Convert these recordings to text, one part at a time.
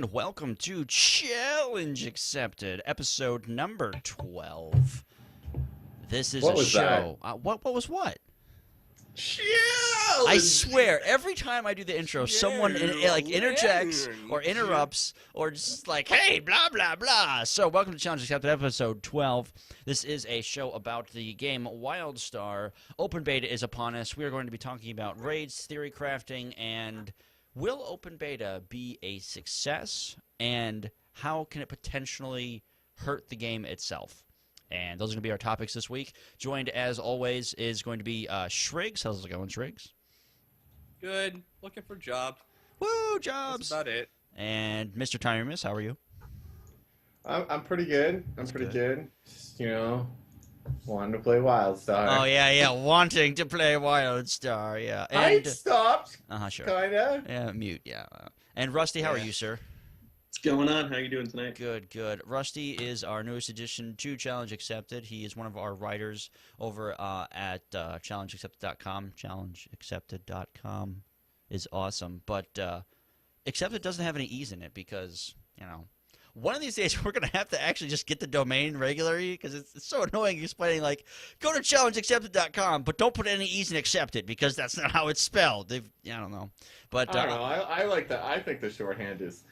and welcome to Challenge Accepted, episode number 12. This is What a was show. What was what? I swear, every time I do the intro, someone interjects or interrupts or just like, hey, blah, blah, blah. So, welcome to Challenge Accepted, episode 12. This is a show about the game WildStar. Open beta is upon us. We are going to be talking about raids, theory crafting, and will open beta be a success, and how can it potentially hurt the game itself? And those are going to be our topics this week. Joined, as always, is going to be Shriggs. How's it going, Shriggs? Good. Looking for jobs. Woo, jobs! That's about it. And Mr. Timer how are you? I'm pretty good. That's pretty good. good. Just, wanting to play WildStar. Oh, yeah, wanting to play WildStar, yeah. I And, stopped, sure. kinda. Yeah, mute, yeah. And Rusty, how are you, sir? What's going on? How are you doing tonight? Good, good. Rusty is our newest addition to Challenge Accepted. He is one of our writers over at challengeaccepted.com. Challengeaccepted.com is awesome. But Accepted doesn't have any E's in it because, one of these days we're going to have to actually just get the domain regularly because it's so annoying explaining, like, go to challengeaccepted.com, but don't put any E's in accepted because that's not how it's spelled. I don't know. But I don't know. I like that. I think the shorthand is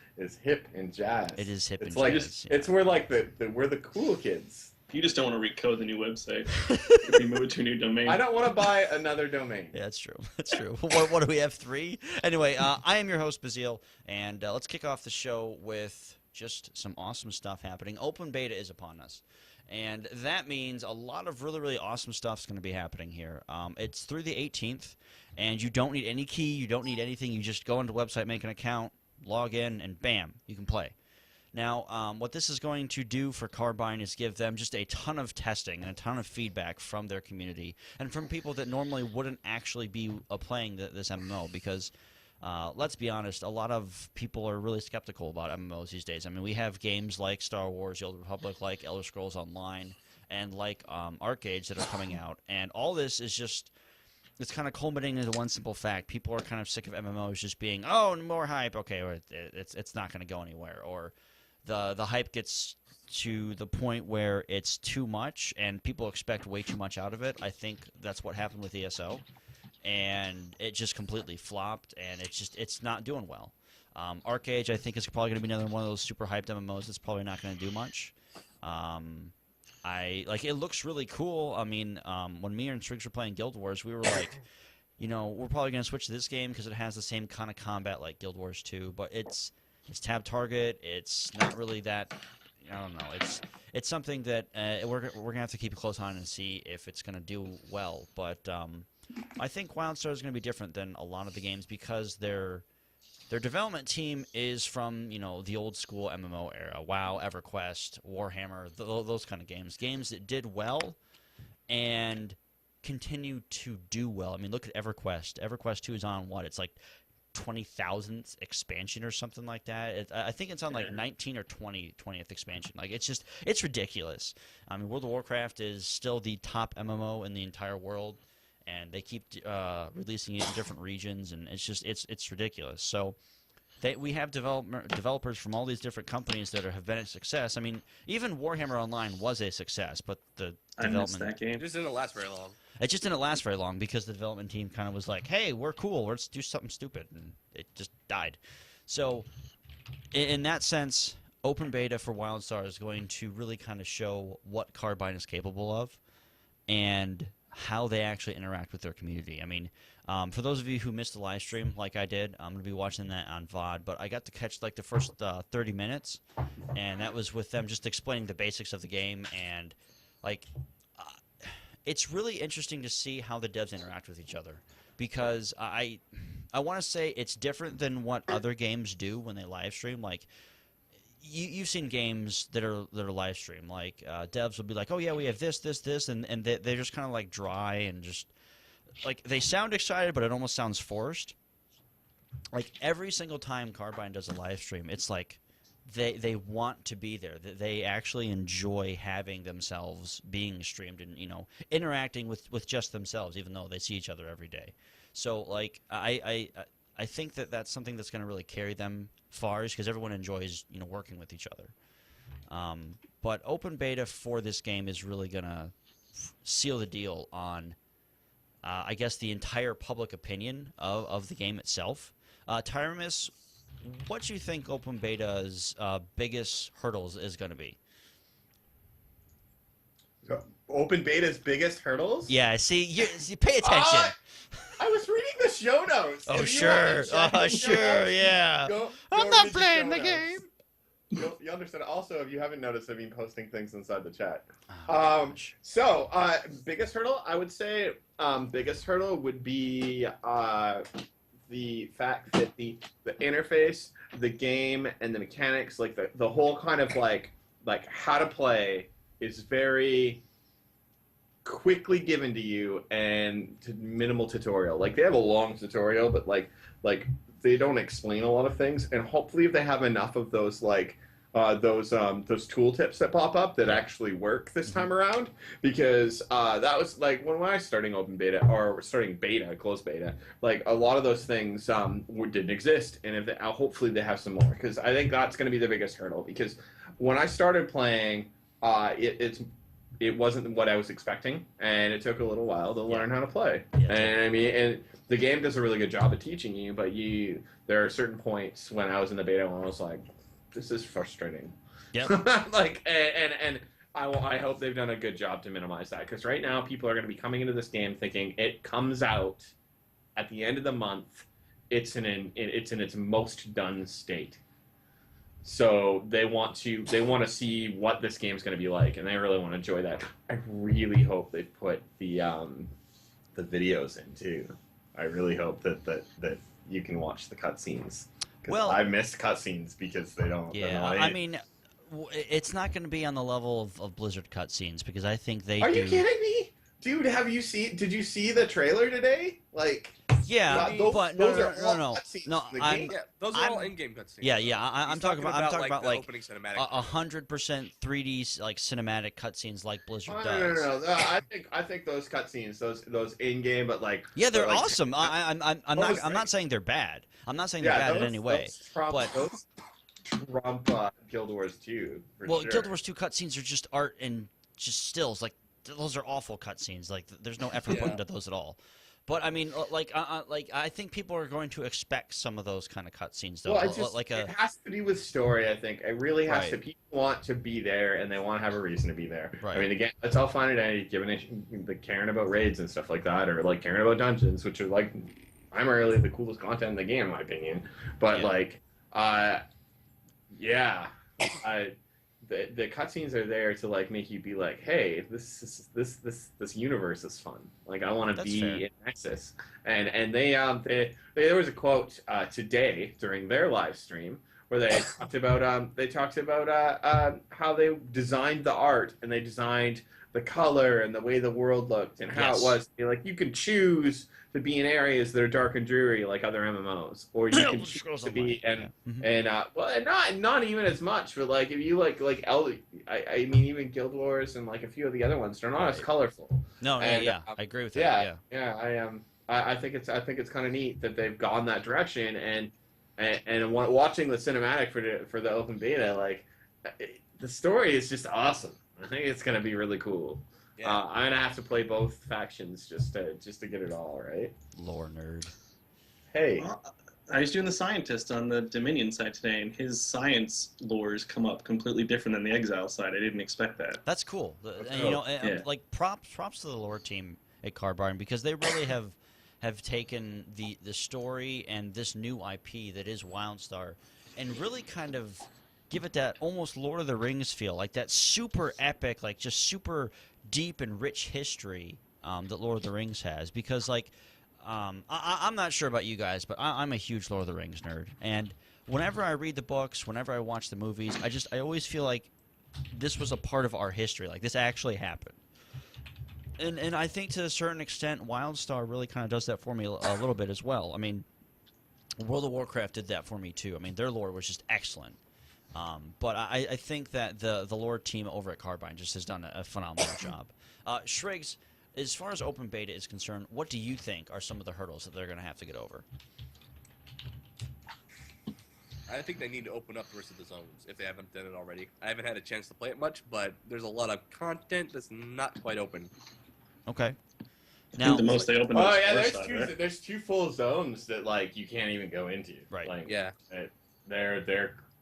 hip and jazz. It is hip it's and like, jazz. It's we're like we're the cool kids. You just don't want to recode the new website if you move it to a new domain. I don't want to buy another domain. Yeah, that's true. That's true. What do we have, 3? Anyway, I am your host, Bazil, and let's kick off the show with just some awesome stuff happening. Open beta is upon us, and that means a lot of really, really awesome stuff is going to be happening here. It's through the 18th, and you don't need any key. You don't need anything. You just go into the website, make an account, log in, and bam, you can play. Now, what this is going to do for Carbine is give them just a ton of testing and a ton of feedback from their community and from people that normally wouldn't actually be playing this MMO because, let's be honest, a lot of people are really skeptical about MMOs these days. I mean, we have games like Star Wars, The Old Republic, like Elder Scrolls Online, and like Accptd that are coming out, and all this is just... It's kind of culminating into one simple fact. People are kind of sick of MMOs just being, oh, more hype. Okay, or it's not going to go anywhere. Or the hype gets to the point where it's too much and people expect way too much out of it. I think that's what happened with ESO. And it just completely flopped, and it's not doing well. Accptd, I think, is probably going to be another one of those super hyped MMOs that's probably not going to do much. It looks really cool. I mean, when me and Triggs were playing Guild Wars, we were like, we're probably going to switch to this game because it has the same kind of combat like Guild Wars 2, but it's tab target. It's not really that, I don't know. It's something that we're going to have to keep a close eye on and see if it's going to do well. But I think WildStar is going to be different than a lot of the games because their development team is from, the old school MMO era. WoW, EverQuest, Warhammer, those kind of games. Games that did well and continue to do well. I mean, look at EverQuest. EverQuest 2 is on what? It's like 20,000th expansion or something like that. I think it's on like 19 or 20th expansion. Like, it's ridiculous. I mean, World of Warcraft is still the top MMO in the entire world. And they keep releasing it in different regions, and it's ridiculous. So we have developers from all these different companies that have been a success. I mean, even Warhammer Online was a success, but the I missed development... that game. It just didn't last very long. It just didn't last very long because the development team kind of was like, hey, we're cool, let's do something stupid, and it just died. So in that sense, open beta for WildStar is going to really kind of show what Carbine is capable of, and how they actually interact with their community. I mean, for those of you who missed the live stream, like I did, I'm going to be watching that on VOD, but I got to catch like the first 30 minutes, and that was with them just explaining the basics of the game, and like, it's really interesting to see how the devs interact with each other, because I want to say it's different than what other games do when they live stream. Like, you've seen games that are live stream. Like, devs will be like, oh yeah, we have this, and they're just kind of like dry and just like they sound excited, but it almost sounds forced. Like, every single time Carbine does a live stream, it's like they want to be there. They actually enjoy having themselves being streamed and interacting with just themselves, even though they see each other every day. So like I I think that that's something that's going to really carry them far, because everyone enjoys working with each other. But open beta for this game is really going to seal the deal on, I guess, the entire public opinion of the game itself. Tyramus, what do you think open beta's biggest hurdles is going to be? Open beta's biggest hurdles? Yeah, see, you pay attention. I was reading the show notes. Oh, If you sure. want to check the show Sure, notes, yeah. I'm read not playing show the notes. game. You understand. Also, if you haven't noticed, I've been posting things inside the chat. Oh, gosh. So, biggest hurdle, I would say, biggest hurdle would be the fact that the interface, the game, and the mechanics, like the whole kind of like how to play, is very quickly given to you and minimal tutorial. Like, they have a long tutorial, but like they don't explain a lot of things. And hopefully, if they have enough of those those tool tips that pop up that actually work this time around, because that was like when I was starting open beta or starting beta, closed beta, like a lot of those things didn't exist. And if they, hopefully they have some more, because I think that's going to be the biggest hurdle. Because when I started playing, it wasn't what I was expecting, and it took a little while to learn how to play. Yeah, and I mean, and the game does a really good job of teaching you, but there are certain points when I was in the beta when I was like, this is frustrating. Yeah. Like, and I hope they've done a good job to minimize that, because right now people are going to be coming into this game thinking it comes out at the end of the month. It's in its most done state. So they want to see what this game's going to be like, and they really want to enjoy that. I really hope they put the videos in too. I really hope that you can watch the cutscenes. Well, I miss cutscenes because they don't. Yeah, I mean, it's not going to be on the level of Blizzard cutscenes, because I think they. Are you kidding me, dude? Did you see the trailer today? Like. Yeah, but no. Those are all in-game cutscenes. Yeah. I'm talking about like opening cinematic. 100% 3D like cinematic cutscenes like Blizzard No. does. I think those cutscenes, those in-game, but like. Yeah, they're like, awesome. I'm not saying they're bad. I'm not saying they're bad in any way. Those trump Guild Wars 2. Well, sure. Guild Wars 2 cutscenes are just art and just stills. Like, those are awful cutscenes. Like, there's no effort put into those at all. But I mean, I think people are going to expect some of those kind of cutscenes, though. Well, it has to do with story. I think it really has to. People want to be there, and they want to have a reason to be there. Right. I mean, again, it's all fine and dandy, caring about raids and stuff like that, or like caring about dungeons, which are like primarily the coolest content in the game, in my opinion. But the cutscenes are there to like make you be like, hey, this universe is fun. Like, I want to be in Nexus. And there was a quote today during their live stream where they talked about how they designed the art, and they designed the color and the way the world looked and how it was. Like, you could choose to be in areas that are dark and dreary like other MMOs, or you can choose to be not even as much, but like if you like I mean, even Guild Wars and like a few of the other ones, they're not as colorful. No, I agree with that. I think it's kind of neat that they've gone that direction, and watching the cinematic for the open beta, like the story is just awesome. I think it's gonna be really cool. Yeah. I'm gonna have to play both factions just to get it all right. Lore nerd. Hey, I was doing the scientist on the Dominion side today, and his science lores come up completely different than the Exile side. I didn't expect that. That's cool. Like props to the lore team at Carbine, because they really have taken the story and this new IP that is Wildstar, and really kind of give it that almost Lord of the Rings feel, like that super epic, like just super deep and rich history that Lord of the Rings has. Because like I'm not sure about you guys, but I'm a huge Lord of the Rings nerd, and whenever I read the books, whenever I watch the movies, I always feel like this was a part of our history, like this actually happened. And I think to a certain extent Wildstar really kind of does that for me a little bit as well. I mean, World of Warcraft did that for me too. I mean, their lore was just excellent. But I think that the lore team over at Carbine just has done a phenomenal job. Shriggs, as far as open beta is concerned, what do you think are some of the hurdles that they're going to have to get over? I think they need to open up the rest of the zones if they haven't done it already. I haven't had a chance to play it much, but there's a lot of content that's not quite open. Okay. I think the most they opened was there's two full zones that like you can't even go into. Right. Like, yeah.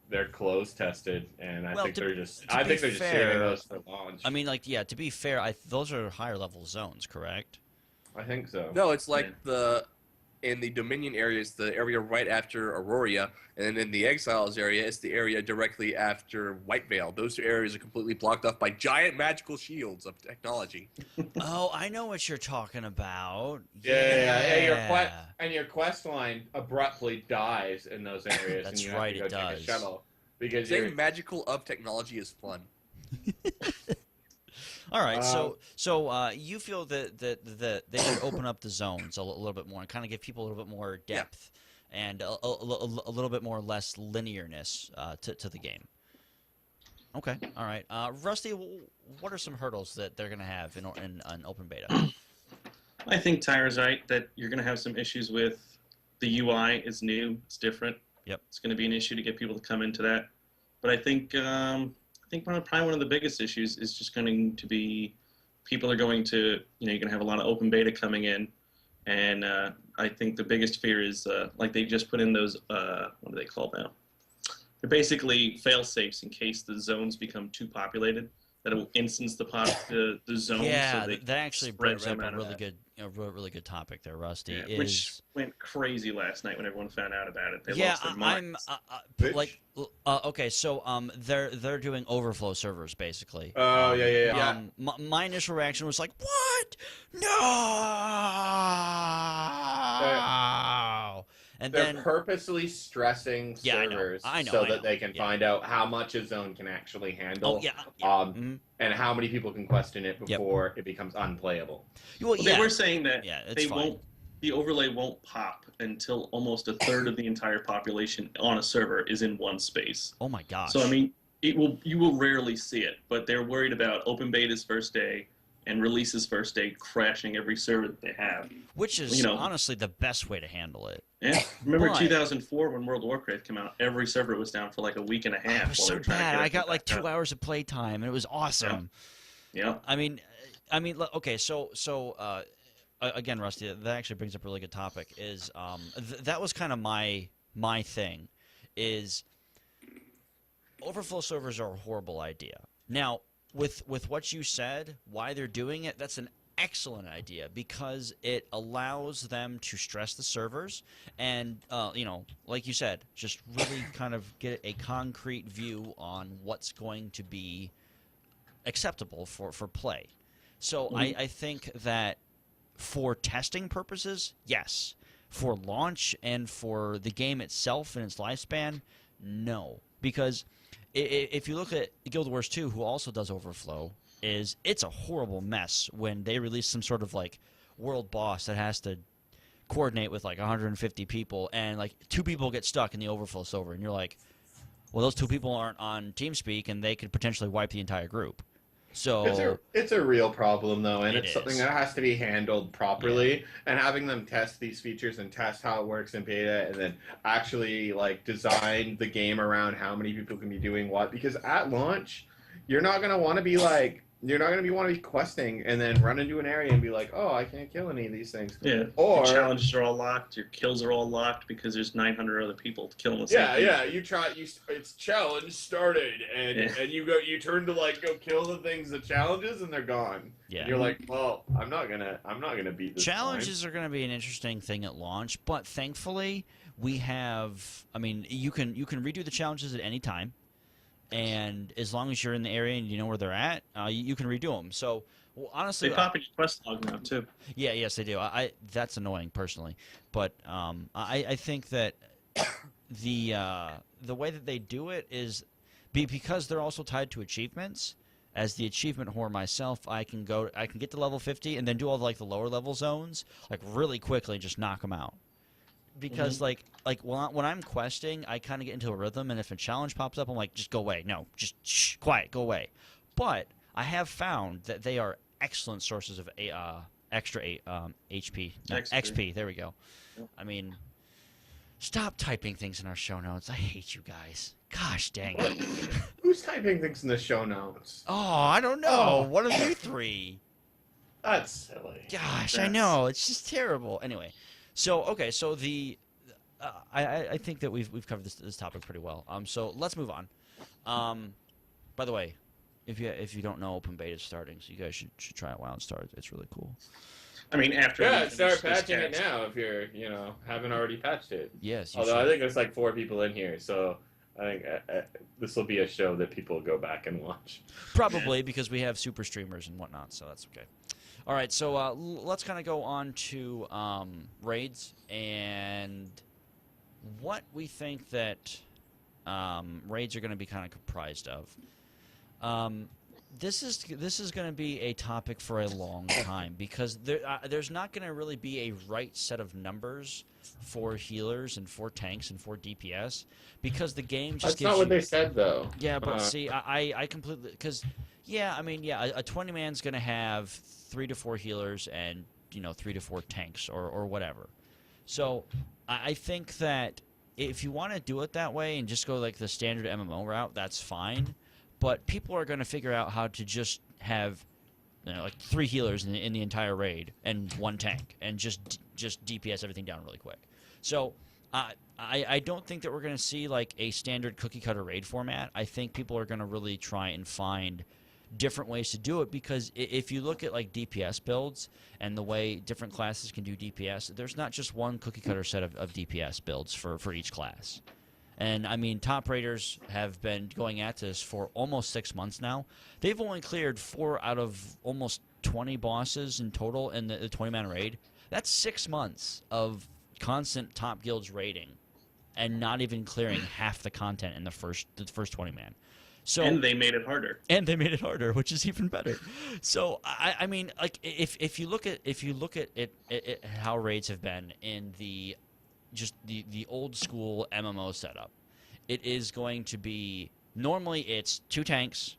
They're closed tested, and I think they're just fair, saving those for launch. I mean, like, yeah. To be fair, those are higher level zones, correct? I think so. No, it's like in the Dominion area, it's the area right after Aurora, and then in the Exiles area, it's the area directly after White Veil. Those two areas are completely blocked off by giant magical shields of technology. Oh, I know what you're talking about. Yeah. Your quest line abruptly dies in those areas. That's and you right, have to go it take does. a shuttle because Saying magical of technology is fun. All right, so you feel that they should open up the zones a little bit more and kind of give people a little bit more depth and a little bit more less linearness to the game. Okay, all right. Rusty, what are some hurdles that they're going to have in open beta? I think Tyra's right that you're going to have some issues with the UI is new, it's different. Yep. It's going to be an issue to get people to come into that. But I think probably one of the biggest issues is just going to be people are going to, you're going to have a lot of open beta coming in. And I think the biggest fear is like they just put in those, what are they called now? They're basically fail-safes in case the zones become too populated. That it will instance the zone. Yeah, so that actually brings up a really good topic there, Rusty. Yeah, which went crazy last night when everyone found out about it. They lost their minds. Okay, so they're doing overflow servers basically. Oh yeah. My initial reaction was like, what? No. And they're then purposely stressing servers so that they can find out how much a zone can actually handle. And how many people can question it before it becomes unplayable. Well, they were saying that the overlay won't pop until almost a third of the entire population on a server is in one space. Oh my gosh. So I mean, you will rarely see it, but they're worried about open beta's first day and releases first day crashing every server that they have. Which is honestly the best way to handle it. Yeah. Remember 2004 when World of Warcraft came out? Every server was down for like a week and a half. It was so bad. I got like 2 hours of playtime, and it was awesome. Yeah. I mean, okay, so again, Rusty, that actually brings up a really good topic. Is that was kind of my thing, is overflow servers are a horrible idea. Now, with what you said, why they're doing it, that's an excellent idea because it allows them to stress the servers and, like you said, just really kind of get a concrete view on what's going to be acceptable for play. So I think that for testing purposes, yes. For launch and for the game itself and its lifespan, no. Because if you look at Guild Wars 2, who also does overflow, it's a horrible mess when they release some sort of like world boss that has to coordinate with like 150 people and like 2 people get stuck in the overflow server and you're like, well, those 2 people aren't on TeamSpeak and they could potentially wipe the entire group. So it's a real problem though, and it's something that has to be handled properly. And having them test these features and test how it works in beta, and then actually like design the game around how many people can be doing what. Because at launch, you're not gonna want to be like questing and then run into an area and be like, oh, I can't kill any of these things. Yeah. Or your challenges are all locked. Your kills are all locked because there's 900 other people killing the same thing. Yeah. It's challenge started, and you turn to like go kill the things, the challenges, and they're gone. Yeah. And you're like, well, I'm not gonna beat this. Challenges are gonna be an interesting thing at launch, but thankfully we have. I mean, you can redo the challenges at any time. And as long as you're in the area and you know where they're at, you can redo them. So, honestly, they pop in your quest log now too. Yeah, yes, they do. That's annoying personally, but I think that the way that they do it is because they're also tied to achievements. As the achievement whore myself, I can get to level 50 and then do all the lower level zones like really quickly and just knock them out. Because when I'm questing, I kind of get into a rhythm, and if a challenge pops up, I'm like, just go away. No, just quiet, go away. But I have found that they are excellent sources of extra HP. No, XP, there we go. Yep. I mean, Stop typing things in our show notes. I hate you guys. Gosh dang it. Who's typing things in the show notes? Oh, I don't know. Oh. One of you three. That's silly. Gosh, I know. It's just terrible. Anyway, so the I think that we've covered this topic pretty well. So let's move on. By the way, if you don't know, open beta is starting, so you guys should try it while it starts. It's really cool. I mean, after start patching it now if you're haven't already patched it. Yes. Although I think there's like 4 people in here, so I think this will be a show that people go back and watch. Probably because we have super streamers and whatnot, so that's okay. All right, so let's kind of go on to raids and what we think that raids are going to be kind of comprised of. This is going to be a topic for a long time because there's not going to really be a right set of numbers for healers and for tanks and for DPS because the game just That's not what they said though. Yeah, but see, I completely because a 20 man's going to have 3 to 4 healers and 3 to 4 tanks or whatever. So I think that if you want to do it that way and just go like the standard MMO route, that's fine. But people are going to figure out how to just have like 3 healers in the entire raid and 1 tank and just DPS everything down really quick. So I don't think that we're going to see like a standard cookie cutter raid format. I think people are going to really try and find different ways to do it because if you look at like DPS builds and the way different classes can do DPS, there's not just one cookie cutter set of DPS builds for each class. And, I mean, top raiders have been going at this for almost 6 months now. They've only cleared 4 out of almost 20 bosses in total in the 20-man raid. That's 6 months of constant top guilds raiding and not even clearing half the content in the first 20-man. So, and they made it harder. And they made it harder, which is even better. So I mean, like if you look at it, how raids have been in the old school MMO setup, it is going to be normally it's 2 tanks,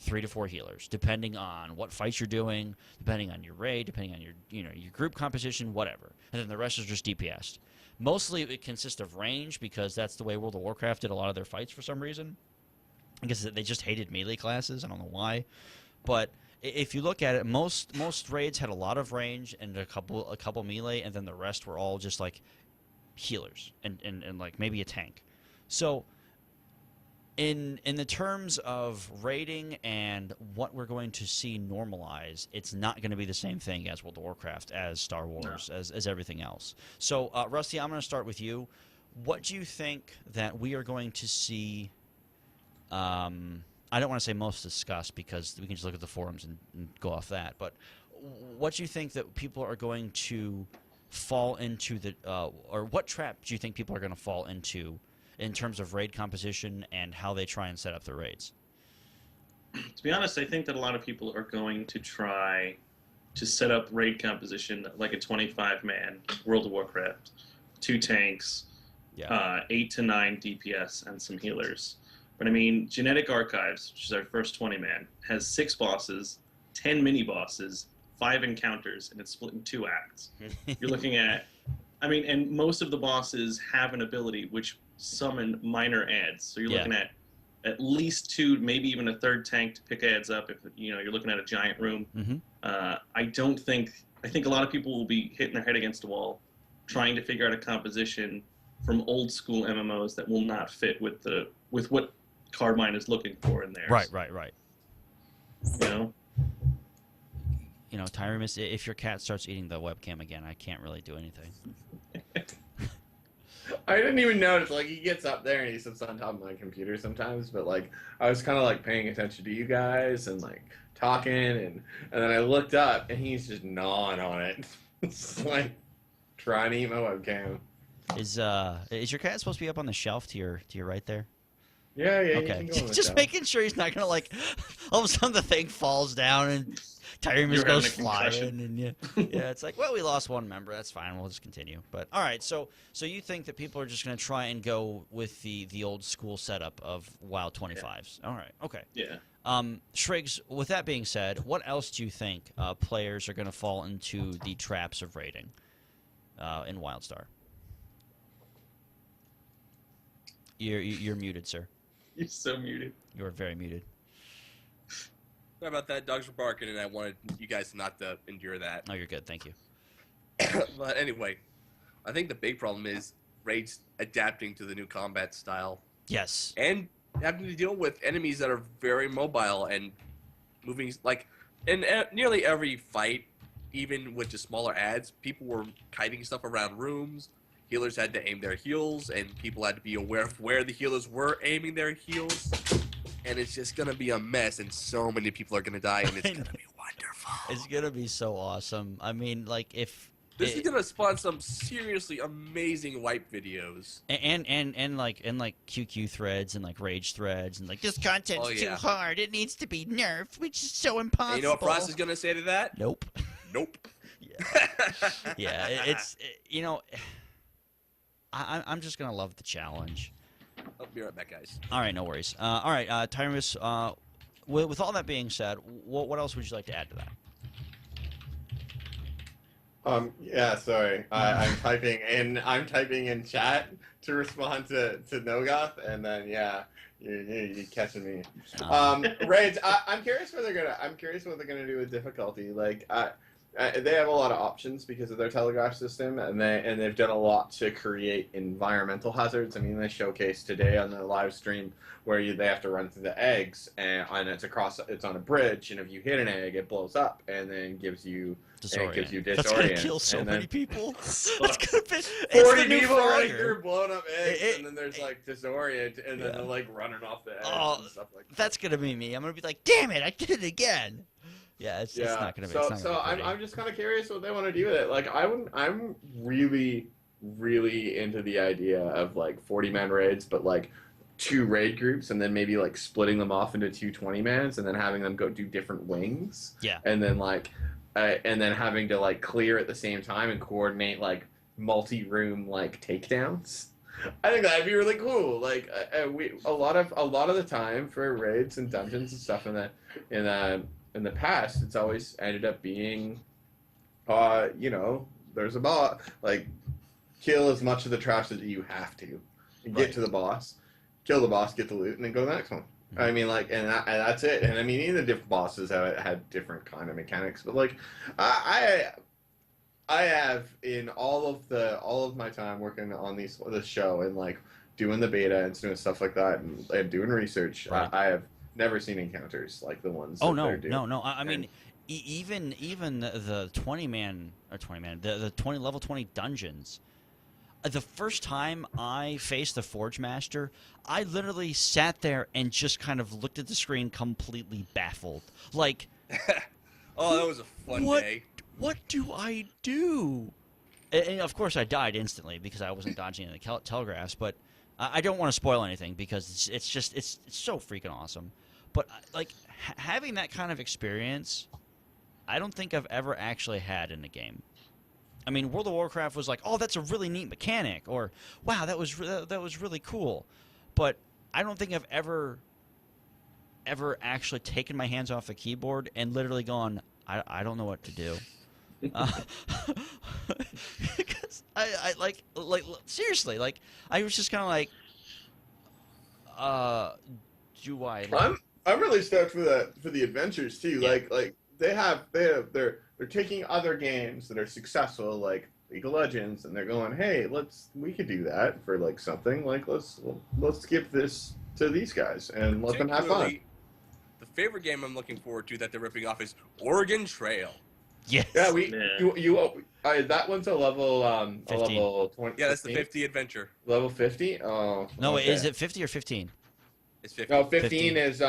3 to 4 healers, depending on what fights you're doing, depending on your raid, depending on your your group composition, whatever, and then the rest is just DPS. Mostly it consists of range because that's the way World of Warcraft did a lot of their fights for some reason. I guess they just hated melee classes. I don't know why, but if you look at it, most raids had a lot of range and a couple melee, and then the rest were all just like healers and like maybe a tank. So in the terms of raiding and what we're going to see normalize, it's not going to be the same thing as World of Warcraft, as Star Wars, as everything else. So Rusty, I'm going to start with you. What do you think that we are going to see? I don't want to say most discussed because we can just look at the forums and go off that. But what do you think that people are going to fall into or what trap do you think people are going to fall into in terms of raid composition and how they try and set up their raids? To be honest, I think that a lot of people are going to try to set up raid composition like a 25-man World of Warcraft, 2 tanks, 8 to 9 DPS, and some healers. But I mean, Genetic Archives, which is our first 20-man, has 6 bosses, 10 mini-bosses, 5 encounters, and it's split in 2 acts. You're looking at, I mean, and most of the bosses have an ability which summon minor adds. So you're looking at least 2, maybe even a 3rd tank to pick adds up if you're looking at a giant room. Mm-hmm. I think a lot of people will be hitting their head against a wall trying to figure out a composition from old school MMOs that will not fit with what Carbine is looking for in there. Right. Tyremus, if your cat starts eating the webcam again, I can't really do anything. I didn't even notice. Like, he gets up there and he sits on top of my computer sometimes, but like I was kind of like paying attention to you guys and like talking, and then I looked up and he's just gnawing on it. It's like trying to eat my webcam. Is your cat supposed to be up on the shelf to your right there? Yeah. Okay, just making sure he's not gonna like all of a sudden the thing falls down and Tyremus goes flying, and yeah, it's like, well, we lost one member. That's fine. We'll just continue. But all right, so you think that people are just gonna try and go with the old school setup of WoW 25s? Yeah. All right, okay. Yeah. Shriggs, with that being said, what else do you think players are gonna fall into the traps of raiding in WildStar? You're muted, sir. You're so muted. You're very muted. Sorry about that. Dogs were barking, and I wanted you guys not to endure that. Oh, you're good. Thank you. But anyway, I think the big problem is raids adapting to the new combat style Yes. and having to deal with enemies that are very mobile and moving. Like in nearly every fight, even with the smaller ads, people were kiting stuff around rooms. Healers had to aim their heals, and people had to be aware of where the healers were aiming their heals. And it's just going to be a mess, and so many people are going to die, and it's going to be wonderful. It's gonna be so awesome. I mean, like if This is going to spawn some seriously amazing wipe videos. and like QQ threads and like rage threads and like this content's Oh, too yeah. hard. It needs to be nerfed, which is so impossible. And you know what Frost is going to say to that? Nope. Nope. Yeah, you know, I'm just gonna love the challenge. I'll be right back, guys. All right, no worries. All right, Tyrus. With all that being said, what else would you like to add to that? Yeah, sorry. I'm typing in chat to respond to Nogoth, and then yeah, you're catching me. Raids. I'm curious what they're gonna do with difficulty. Like, they have a lot of options because of their telegraph system, and they've done a lot to create environmental hazards. I mean, they showcased today on the live stream where they have to run through the eggs, and it's on a bridge, and if you hit an egg, it blows up, and then gives you disorient. That's gonna kill so many people. That's gonna be 40 people running through blowing up eggs, and then there's like disorient, and then they're like running off the edge and stuff like that. That's gonna be me. I'm gonna be like, damn it, I did it again. Yeah, it's not gonna be. I'm just kind of curious what they want to do with it. Like, I'm really, really into the idea of like 40-man raids, but like 2 raid groups, and then maybe like splitting them off into 2 20-mans, and then having them go do different wings. Yeah. And then like, and then having to like clear at the same time and coordinate like multi-room like takedowns. I think that'd be really cool. Like, a lot of the time for raids and dungeons and stuff in the past, it's always ended up being, there's a boss, like, kill as much of the trash as you have to, and get to the boss, kill the boss, get the loot, and then go to the next one. Mm-hmm. I mean, like, and that's it. And I mean, even the different bosses had different kind of mechanics, but like, I have in all of my time working on this show and like doing the beta and doing stuff like that and doing research, right. I have never seen encounters like the ones. Oh no. I mean, even the 20-man the 20 level 20 dungeons. The first time I faced the Forge Master, I literally sat there and just kind of looked at the screen, completely baffled. Like, oh, that was a fun day. What do I do? And of course, I died instantly because I wasn't dodging the telegraphs. But I don't want to spoil anything because it's so freaking awesome. But like having that kind of experience, I don't think I've ever actually had in a game. I mean, World of Warcraft was like, oh, that's a really neat mechanic, or wow, that was really cool. But I don't think I've ever actually taken my hands off the keyboard and literally gone, I don't know what to do. Because I like seriously, like I was just kind of like, do I? Like, I'm really stoked for the adventures too. Yeah. Like they're taking other games that are successful, like League of Legends, and they're going, hey, we could do that for like something. Like let's give this to these guys and let them have fun. The favorite game I'm looking forward to that they're ripping off is Oregon Trail. Yes. Yeah, that one's a level 15. A level 20. Yeah, that's the 50 adventure. Level 50? Oh. No, okay. Is it 50 or 15? It's 50. No, 15 is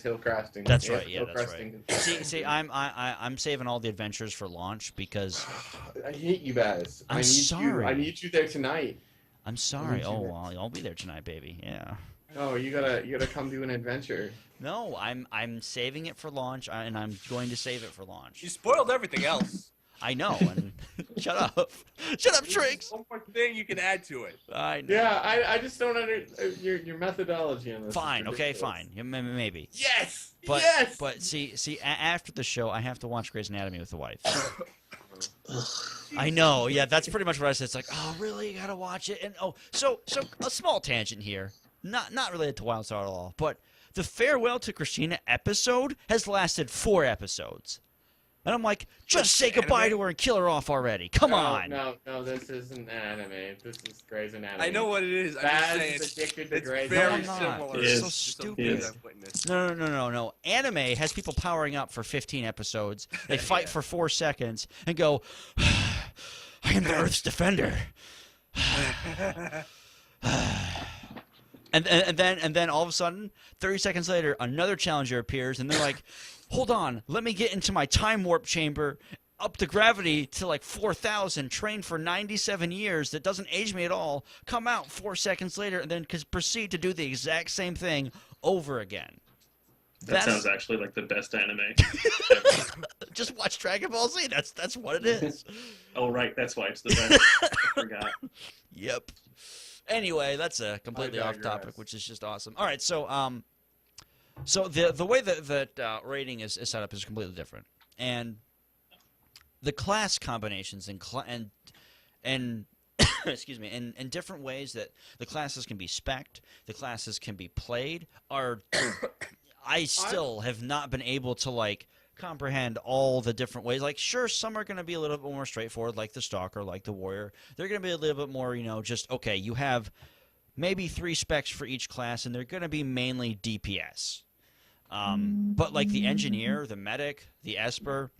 hillcrafting. That's right. Yeah, that's right. See, I'm saving all the adventures for launch because I hate you guys. I'm sorry. I need you there tonight. I'm sorry. Oh, well, I'll be there tonight, baby. Yeah. No, you gotta come do an adventure. No, I'm saving it for launch, and I'm going to save it for launch. You spoiled everything else. I know. And shut up, Triggs. One more thing you can add to it. I know. Yeah, I just don't understand your methodology on this. Fine. Okay. Fine. Maybe. Yes. But, yes. But see, after the show, I have to watch Grey's Anatomy with the wife. Ugh. I know. Yeah, that's pretty much what I said. It's like, oh, really? You gotta watch it. And so a small tangent here, not related to Wildstar at all, but the Farewell to Christina episode has lasted 4 episodes, and I'm like, just say goodbye to her and kill her off already. Come on. No, this isn't anime. This is Grey's Anatomy. I know what it is. I'm just Baz saying is addicted to it's Grey's very I'm not. similar. It is. So Just stupid. a It bit is. of witness. No. Anime has people powering up for 15 episodes. They fight for 4 seconds and go, I am the Earth's defender. And then all of a sudden, 30 seconds later, another challenger appears, and they're like, hold on, let me get into my time warp chamber, up the gravity to like 4,000, train for 97 years, that doesn't age me at all, come out 4 seconds later, and then proceed to do the exact same thing over again. That sounds actually like the best anime. Just watch Dragon Ball Z. That's what it is. Oh, right. That's why it's the best. I forgot. Yep. Anyway, that's a completely I off topic, digress. which is just awesome. All right, so so the way that rating is set up is completely different, and the class combinations and excuse me, in different ways that the classes can be spec'd, the classes can be played are. I still have not been able to like comprehend all the different ways. Like, sure, some are going to be a little bit more straightforward, like the Stalker, like the Warrior. They're going to be a little bit more, just okay. You have maybe 3 specs for each class, and they're going to be mainly DPS. But like the Engineer, the Medic, the Esper,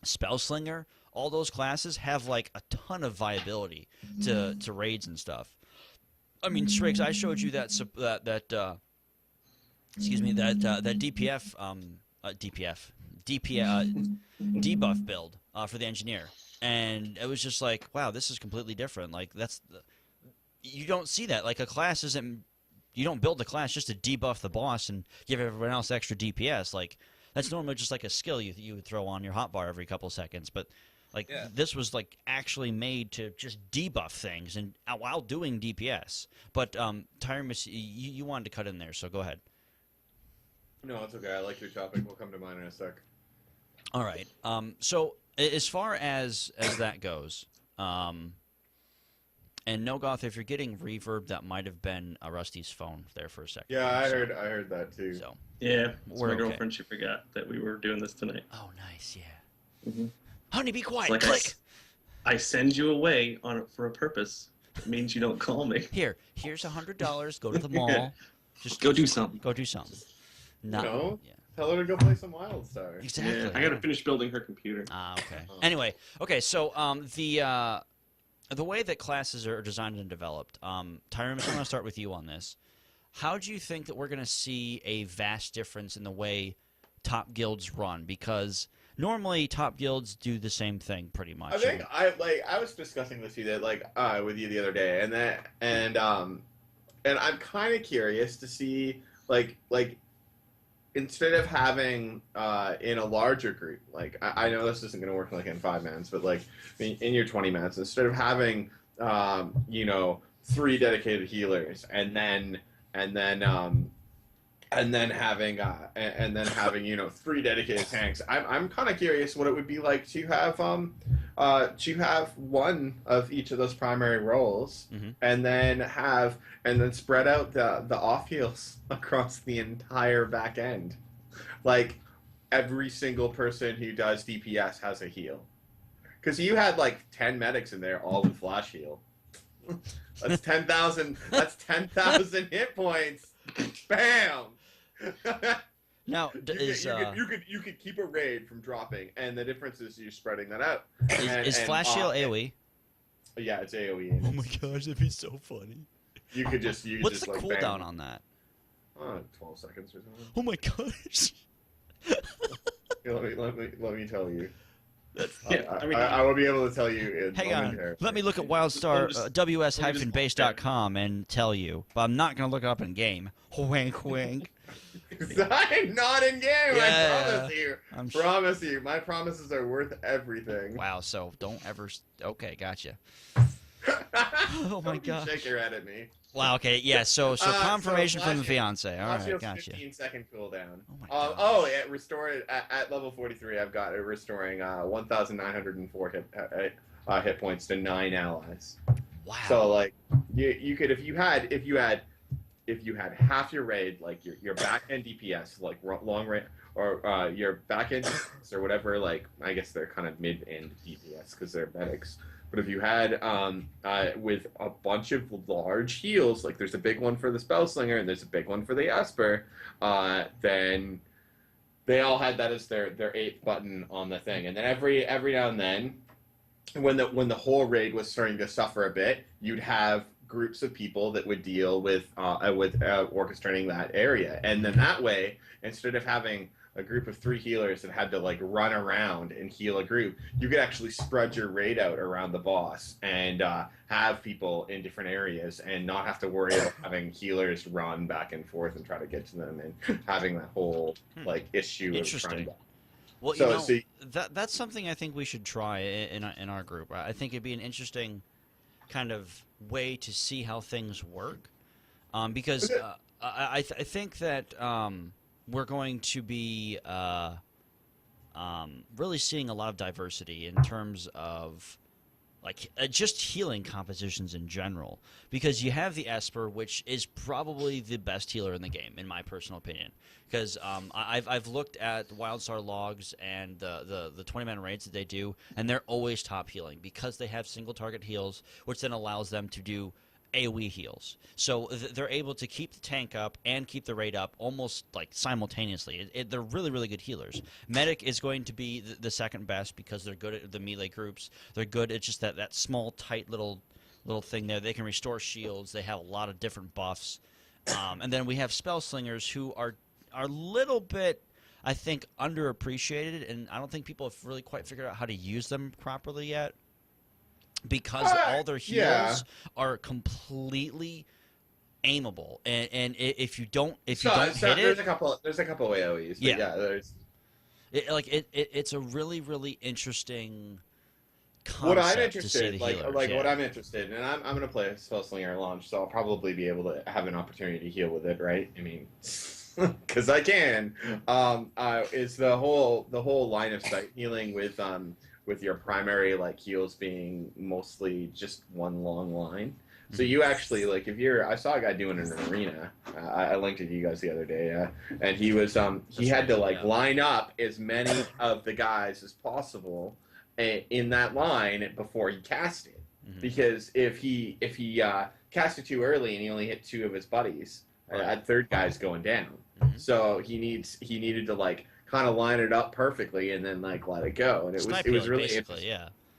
Spellslinger, all those classes have like a ton of viability to raids and stuff. I mean, Strix, I showed you that debuff build for the Engineer, and it was just like, wow, this is completely different. Like you don't see that. Like a class isn't. You don't build the class just to debuff the boss and give everyone else extra DPS. Like that's normally just like a skill you would throw on your hotbar every couple of seconds, but. Like, this was, like, actually made to just debuff things and while doing DPS. But, Tyramus, you wanted to cut in there, so go ahead. No, it's okay. I like your topic. We'll come to mine in a sec. All right. So, as far as that goes, and Nogoth, if you're getting reverb, that might have been Rusty's phone there for a second. Yeah, I heard that, too. So, Yeah, it's We're my okay. girlfriend. She forgot that we were doing this tonight. oh, nice, yeah. Mm-hmm. Honey, be quiet. Like Click. I send you away for a purpose. It means you don't call me. Here's $100. Go to the mall. Just Go do something. Go do something. Not, No. Yeah. Tell her to go play some Wildstar. Exactly. Yeah, I got to finish building her computer. Ah, okay. Anyway, okay. So the way that classes are designed and developed, Tyramus, I'm going to start with you on this. How do you think that we're going to see a vast difference in the way top guilds run? Because normally top guilds do the same thing pretty much. I think I was discussing this with you the other day, and I'm kind of curious to see like instead of having in a larger group, like I know this isn't going to work like in 5-mans, but like in your 20-mans, instead of having 3 dedicated healers and then having 3 dedicated tanks. I'm kind of curious what it would be like to have one of each of those primary roles, Mhm. and then spread out the off heals across the entire back end. Like every single person who does DPS has a heal, because you had like 10 medics in there, all with flash heal. That's 10,000. That's 10,000 hit points. Bam. Now, you could keep a raid from dropping, and the difference is you're spreading that out. is Flash Shield AoE? Yeah, it's AoE. Oh my gosh, that'd be so funny. You could just What's the like, cooldown bam. on that? 12 seconds or something. Oh my gosh. Let me tell you. Yeah, I will be able to tell you in Hang on. momentarily. Let me look at WildStar ws-base.com and tell you. But I'm not going to look it up in game. Wink, wink. I'm not in game. Yeah, I promise you. I'm Promise you. My promises are worth everything. Wow, so don't ever... Okay, gotcha. Oh my Don't you gosh. shake your head at me. Wow. Okay. Yeah. So confirmation from the flashing- fiance. All Flashing right. Gotcha. 15-second cooldown. Oh my gosh. It restored at level 43. I've got it restoring 1,904 hit points to 9 allies. Wow. So like you could if you had half your raid, like your back end DPS, like long range, or your back end DPS or whatever, like I guess they're kind of mid end DPS because they're medics. But if you had with a bunch of large heals, like there's a big one for the Spellslinger and there's a big one for the Esper, then they all had that as their eighth button on the thing. And then every now and then, when the whole raid was starting to suffer a bit, you'd have groups of people that would deal with orchestrating that area, and then that way, instead of having a group of 3 healers that had to like run around and heal a group, you could actually spread your raid out around the boss and have people in different areas and not have to worry about having healers run back and forth and try to get to them and having that whole like issue of trying to. Well, So, that's something I think we should try in our group. I think it'd be an interesting kind of way to see how things work, because I think that we're going to be really seeing a lot of diversity in terms of like just healing compositions in general, because you have the Esper, which is probably the best healer in the game, in my personal opinion. Because I've looked at the Wildstar logs and the 20-man raids that they do, and they're always top healing because they have single target heals, which then allows them to do AoE heals. So they're able to keep the tank up and keep the raid up almost like simultaneously. They're really, really good healers. Medic is going to be the second best because they're good at the melee groups. They're good at just that small, tight little thing there. They can restore shields. They have a lot of different buffs. And then we have Spellslingers who are a little bit, I think, underappreciated, and I don't think people have really quite figured out how to use them properly yet, because all their heals are completely aimable, and if you don't hit it, there's a couple AoEs. There's it's a really, really interesting concept. What I'm to see interested, the healers, what I'm interested in, and I'm going to play Spellslinger at launch, so I'll probably be able to have an opportunity to heal with it, right? I mean, because I can. Is the whole line of sight healing with your primary like heals being mostly just one long line. So you actually like I saw a guy doing an arena. I linked it to you guys the other day, and he was he had to line up as many of the guys as possible in that line before he cast it, because if he cast it too early and he only hit 2 of his buddies, that third guy's going down. So he needed to like kind of line it up perfectly and then like let it go, and it was really interesting.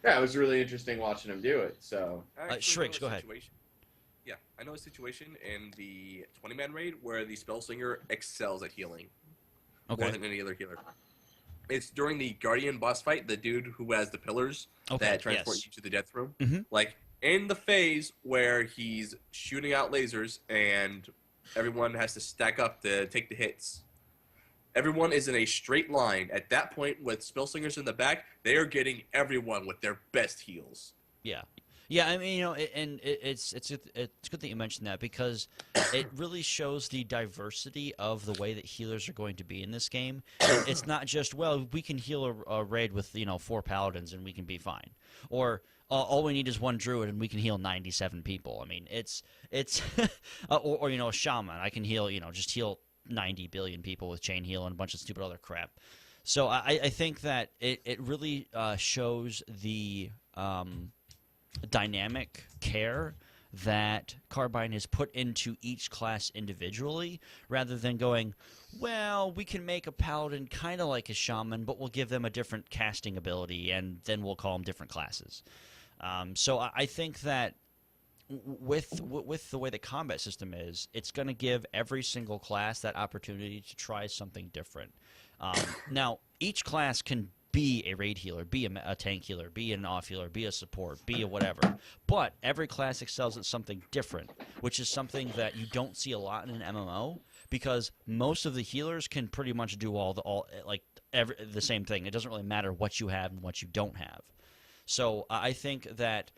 It was really interesting watching him do it. So Shrinks, go ahead. Yeah, I know a situation in the 20-man raid where the Spellslinger excels at healing more than any other healer. It's during the Guardian boss fight, the dude who has the pillars that transport you to the death room. Like in the phase where he's shooting out lasers and everyone has to stack up to take the hits. Everyone is in a straight line. At that point, with Spellslingers in the back, they are getting everyone with their best heals. Yeah, I mean, it's good that you mentioned that, because it really shows the diversity of the way that healers are going to be in this game. It's not just, well, we can heal a raid with 4 paladins and we can be fine, or all we need is 1 druid and we can heal 97 people. I mean, it's or a shaman. I can heal just heal 90 billion people with chain heal and a bunch of stupid other crap. So I think that it really shows the dynamic care that Carbine has put into each class individually, rather than going, well, we can make a paladin kind of like a shaman, but we'll give them a different casting ability, and then we'll call them different classes. So I think that with the way the combat system is, it's going to give every single class that opportunity to try something different. Now, each class can be a raid healer, be a tank healer, be an off healer, be a support, be a whatever. But every class excels at something different, which is something that you don't see a lot in an MMO, because most of the healers can pretty much do the same thing. It doesn't really matter what you have and what you don't have. So I think that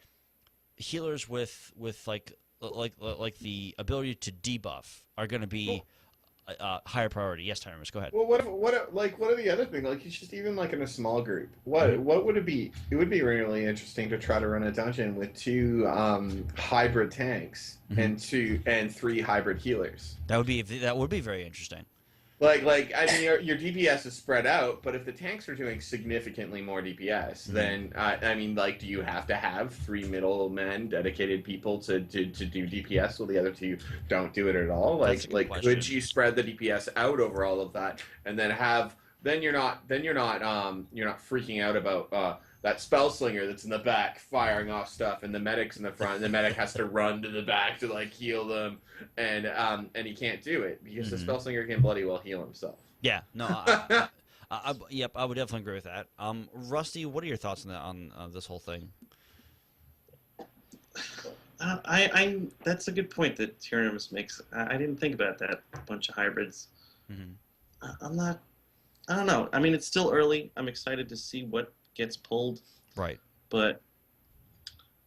healers with like the ability to debuff are going to be higher priority. Yes, Tyrus, go ahead. Well, what are the other things? Like, it's just even like in a small group. Mm-hmm. What would it be? It would be really interesting to try to run a dungeon with 2 hybrid tanks and 3 hybrid healers. That would be very interesting. Like I mean, your DPS is spread out, but if the tanks are doing significantly more DPS, then I mean, like, do you have to have 3 middlemen, dedicated people to do DPS, while the other 2 don't do it at all? Like, could you spread the DPS out over all of that, and then you're not freaking out about that spell slinger that's in the back firing off stuff, and the medic's in the front, and the medic has to run to the back to like heal them, and he can't do it because the spell slinger can bloody well heal himself. Yeah, no, yep, I would definitely agree with that. Rusty, what are your thoughts on this whole thing? That's a good point that Tyrannos makes. I didn't think about that. A bunch of hybrids. I don't know. I mean, it's still early. I'm excited to see what gets pulled. Right. But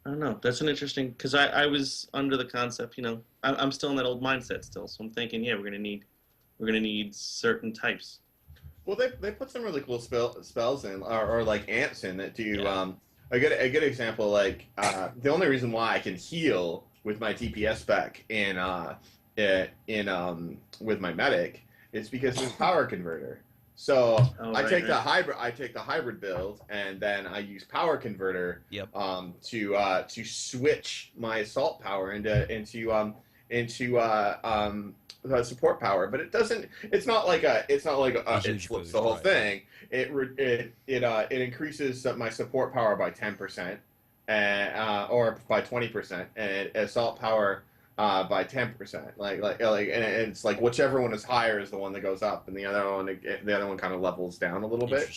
I don't know. That's an interesting, because I was under the concept, I'm still in that old mindset still. So I'm thinking, yeah, we're gonna need certain types. Well, they put some really cool spells in, or like ants in that do. A good example, like the only reason why I can heal with my DPS spec with my medic is because there's power converter. So I take the hybrid build, and then I use power converter to switch my assault power into support power. But it's not like it flips the whole thing. It increases my support power by 10%, or by 20%, and assault power by 10%. And it's like whichever one is higher is the one that goes up, and the other one kind of levels down a little bit.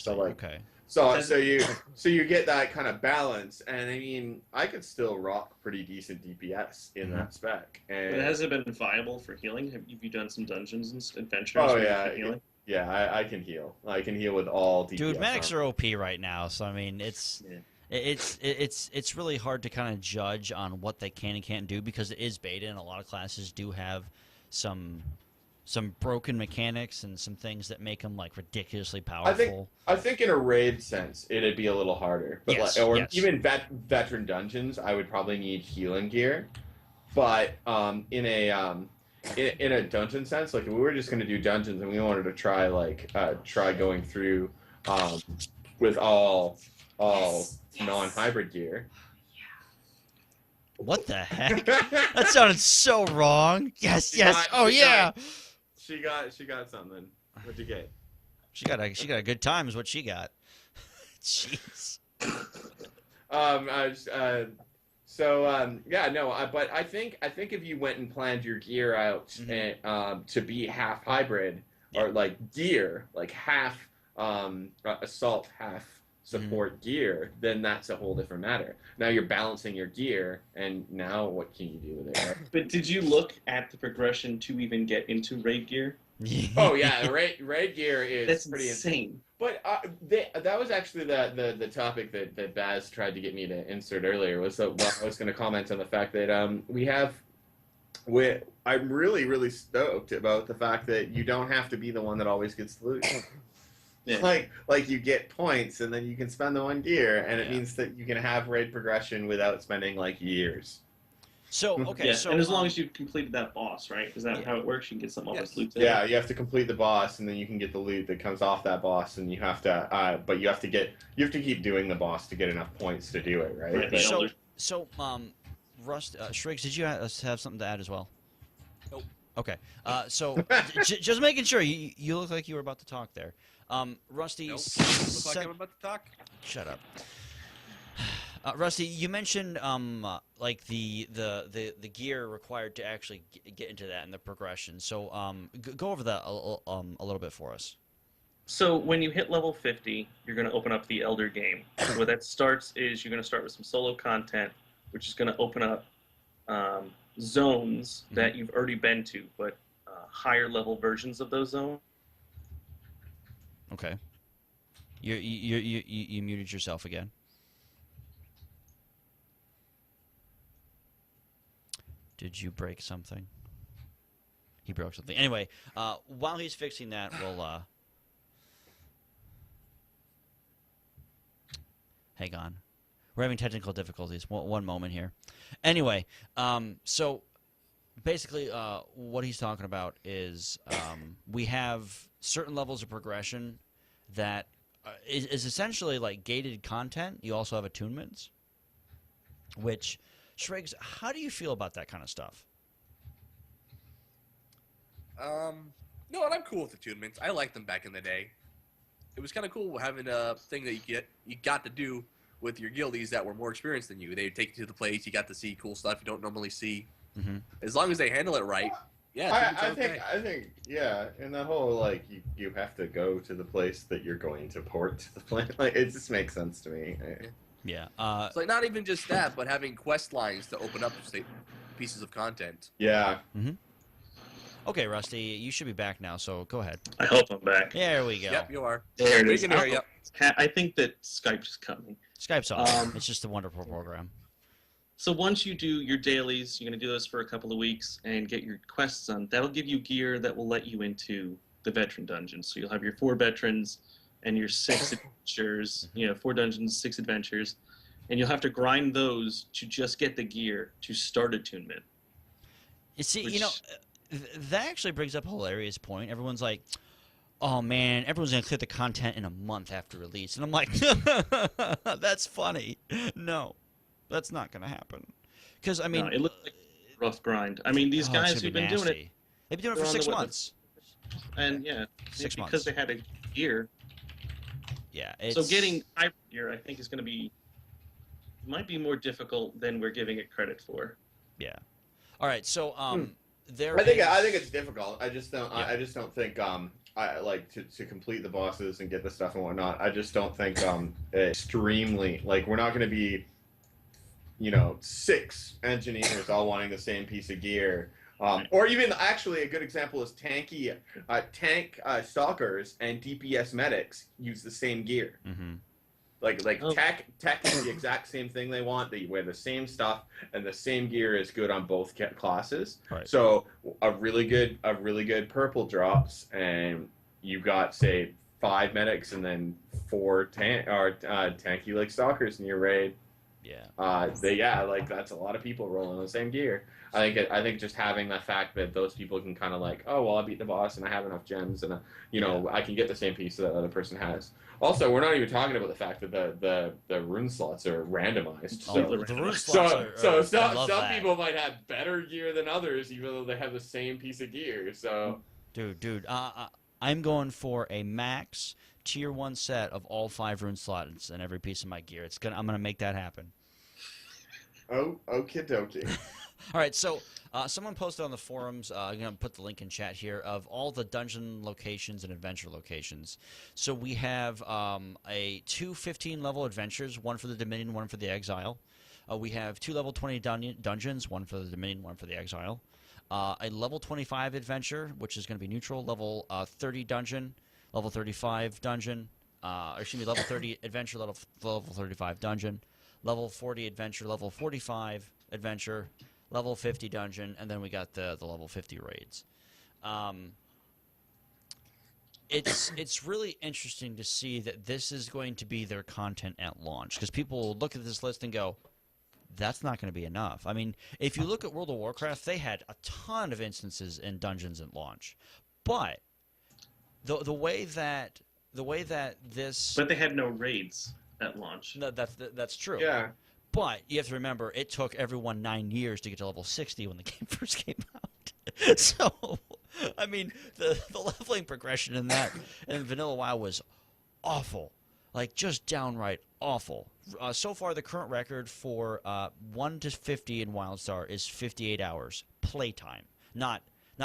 So so you get that kind of balance, and I mean, I could still rock pretty decent DPS in that spec. And but has it been viable for healing? Have you done some dungeons and adventures? Oh yeah, healing? Yeah, I can heal. I can heal with all DPS. Dude, medics are OP right now, so I mean, it's really hard to kind of judge on what they can and can't do because it is beta, and a lot of classes do have some broken mechanics and some things that make them like ridiculously powerful. I think in a raid sense, it'd be a little harder. But even veteran dungeons, I would probably need healing gear. But in a dungeon sense, like if we were just going to do dungeons and we wanted to try going through with all non-hybrid gear. What the heck? That sounded so wrong. Yes. She got something. What'd you get? She got a good time is what she got. Jeez. But I think if you went and planned your gear out and to be half hybrid or like gear, like half assault, half support gear, then that's a whole different matter. Now you're balancing your gear, and now what can you do with it? But did you look at the progression to even get into raid gear? Oh yeah, raid gear is pretty insane. But that was actually the topic that Baz tried to get me to insert earlier. I was going to comment on the fact that I'm really, really stoked about the fact that you don't have to be the one that always gets the loot. Yeah. Like you get points, and then you can spend them on gear, and it means that you can have raid progression without spending like years. So okay, and as long as you've completed that boss, right? Is that how it works? You can get some off loot. Yeah, you have to complete the boss, and then you can get the loot that comes off that boss, and you have to, but you have to keep doing the boss to get enough points to do it, right? Rust, Shriggs, did you have something to add as well? Nope. Okay, so just making sure you look like you were about to talk there. Rusty, nope. Looks like I'm about to talk. Shut up. Rusty, you mentioned like the gear required to actually get into that and the progression. So go over that a little bit for us. So when you hit level 50, you're going to open up the Elder game. Where that starts is you're going to start with some solo content, which is going to open up zones that you've already been to, but higher level versions of those zones. Okay. You muted yourself again. Did you break something? He broke something. Anyway, while he's fixing that, we'll hang on. We're having technical difficulties. One moment here. Anyway, so basically, what he's talking about is we have certain levels of progression that is essentially like gated content. You also have attunements, which, Shregs, how do you feel about that kind of stuff? No, and I'm cool with attunements. I liked them back in the day. It was kind of cool having a thing that you got to do with your guildies that were more experienced than you. They would take you to the place. You got to see cool stuff you don't normally see. Mm-hmm. As long as they handle it right, yeah. I think, yeah, and the whole like you have to go to the place that you're going to port to the place. Like it just makes sense to me. Yeah. It's like not even just that, but having quest lines to open up pieces of content. Yeah. Mm-hmm. Okay, Rusty, you should be back now, so go ahead. I hope I'm back. There we go. Yep, you are. There it We is. can hear you. I think that Skype's coming. Skype's awesome. It's just a wonderful program. So once you do your dailies, you're going to do those for a couple of weeks and get your quests done. That'll give you gear that will let you into the veteran dungeon. So you'll have your 4 veterans and your 6 adventures, 4 dungeons, 6 adventures, and you'll have to grind those to just get the gear to start attunement. You see, that actually brings up a hilarious point. Everyone's like, oh, man, everyone's going to clear the content in a month after release. And I'm like, that's funny. No, that's not going to happen. Because, I mean... No, it looks like a rough grind. I mean, these guys who've been doing it... They've been doing it for 6 months. And, yeah, 6 months. Because they had a gear. Yeah, So getting hybrid gear, I think, is going to be... might be more difficult than we're giving it credit for. Yeah. All right, so... I think it's difficult. I just don't. Yeah. I just don't think. I like to complete the bosses and get the stuff and whatnot. I just don't think. Extremely like we're not going to be, 6 engineers all wanting the same piece of gear. Or even actually a good example is tank stalkers and DPS medics use the same gear. Mm-hmm. Tech is the exact same thing they want. They wear the same stuff, and the same gear is good on both classes. Right. So a really good purple drops, and you got say 5 medics and then 4 tanky like stalkers in your raid. Yeah. That's a lot of people rolling the same gear. I think just having the fact that those people can kind of like, oh well, I beat the boss and I have enough gems and I can get the same piece that the other person has. Also, we're not even talking about the fact that the rune slots are randomized. So the rune slots some people might have better gear than others, even though they have the same piece of gear. So, dude, I'm going for a max tier 1 set of all 5 rune slots in every piece of my gear. I'm gonna make that happen. Oh, okie dokie. All right, so someone posted on the forums, I'm going to put the link in chat here, of all the dungeon locations and adventure locations. So we have 2 15-level adventures, one for the Dominion, one for the Exile. We have 2 level 20 dungeons, one for the Dominion, one for the Exile. A level 25 adventure, which is going to be neutral, level 30 dungeon, level 35 dungeon, level 30 adventure, level 35 dungeon, level 40 adventure, level 45 adventure, level 50 dungeon, and then we got the level 50 raids. It's really interesting to see that this is going to be their content at launch, because people will look at this list and go, that's not going to be enough. I mean, if you look at World of Warcraft, they had a ton of instances in dungeons at launch, but the way that this... But they had no raids at launch. No, that's true. Yeah. But you have to remember, it took everyone 9 years to get to level 60 when the game first came out. So, I mean, the leveling progression in Vanilla WoW was awful. Like, just downright awful. So far, the current record for 1 to 50 in WildStar is 58 hours playtime. Not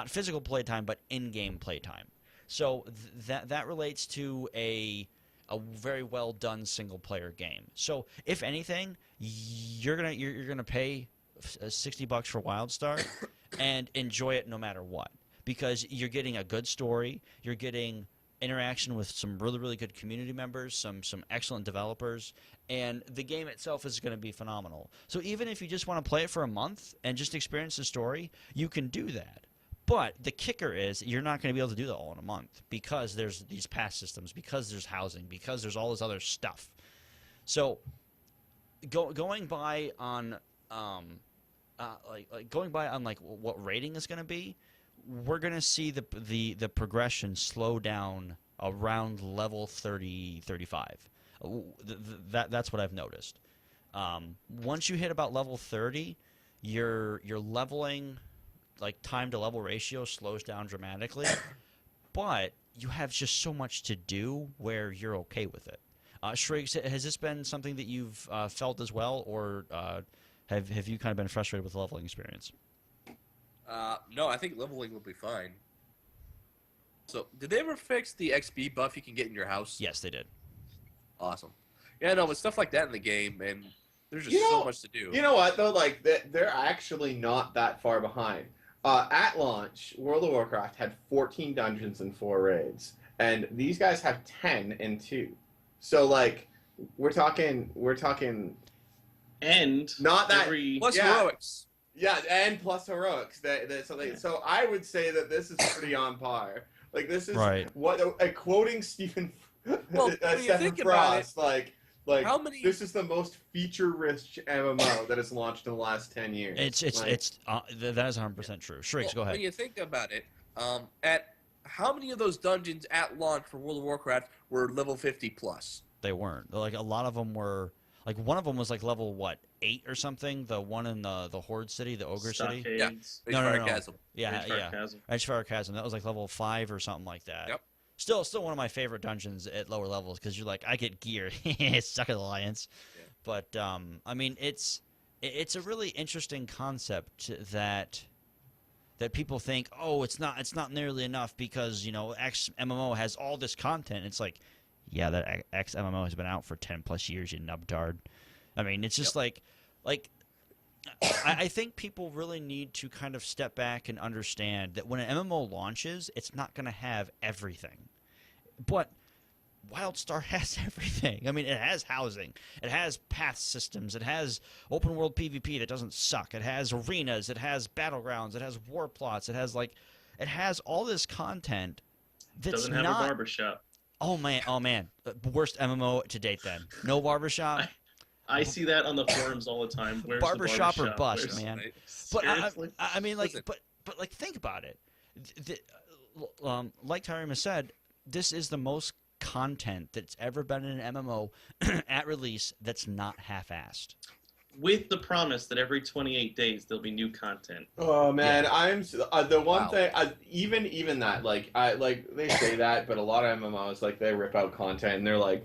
physical playtime, but in-game playtime. So that relates to a very well done single player game. So if anything, you're gonna pay $60 for WildStar and enjoy it no matter what, because you're getting a good story, you're getting interaction with some really, really good community members, some excellent developers, and the game itself is going to be phenomenal. So even if you just want to play it for a month and just experience the story, you can do that. But the kicker is you're not going to be able to do that all in a month because there's these pass systems, because there's housing, because there's all this other stuff. So going by on like what rating is going to be, we're going to see the progression slow down around level 30, 35. That's what I've noticed. Once you hit about level 30, your leveling, like time to level ratio, slows down dramatically, but you have just so much to do where you're okay with it. Shriggs, has this been something that you've felt as well, or have you kind of been frustrated with the leveling experience? No, I think leveling will be fine. So, did they ever fix the XP buff you can get in your house? Yes, they did. Awesome. Yeah, no, but stuff like that in the game, and there's just You know- so much to do. You know what though? Like they're actually not that far behind. At launch, World of Warcraft had 14 dungeons and 4 raids, and these guys have 10 and 2. So like, we're talking And not that Plus yeah. heroics. Yeah, and plus heroics. So I would say that this is pretty on par. Like this is Right. what quoting Stephen Well, when you Stephen think about Frost, like How many? this is the most feature-rich MMO that has launched in the last 10 years. That is 100% true. Shriggs, go ahead. When you think about it, at how many of those dungeons at launch for World of Warcraft were level 50 plus? They weren't. Like a lot of them were. Like one of them was like level 8 or something. The one in the Horde City, the Ogre City. Stockades. No. Ishvar Chasm. Yeah, Ragefire yeah. Chasm. Edgefire Chasm. That was like level 5 or something like that. Yep. Still one of my favorite dungeons at lower levels because you're like, I get gear. Suck at Alliance. Yeah. But I mean, it's a really interesting concept that people think, oh, it's not nearly enough because X MMO has all this content. It's like, yeah, that X MMO has been out for 10 plus years, you nubtard. I mean, it's just like I think people really need to kind of step back and understand that when an MMO launches, it's not going to have everything. But WildStar has everything. I mean, it has housing. It has path systems. It has open world PvP that doesn't suck. It has arenas. It has battlegrounds. It has war plots. It has all this content that's Doesn't have not a barbershop. Oh man. Worst MMO to date then. No barbershop. I see that on the forums all the time. Where's Barbershop the or barbershop? bust, Where's- man. Right? But Seriously? I mean, like, Listen. but like, think about it. Like Tyrion has said, this is the most content that's ever been in an MMO at release that's not half-assed. With the promise that every 28 days there'll be new content. Oh man, I'm the one Wow. thing. Even that, like they say that, but a lot of MMOs like they rip out content and they're like,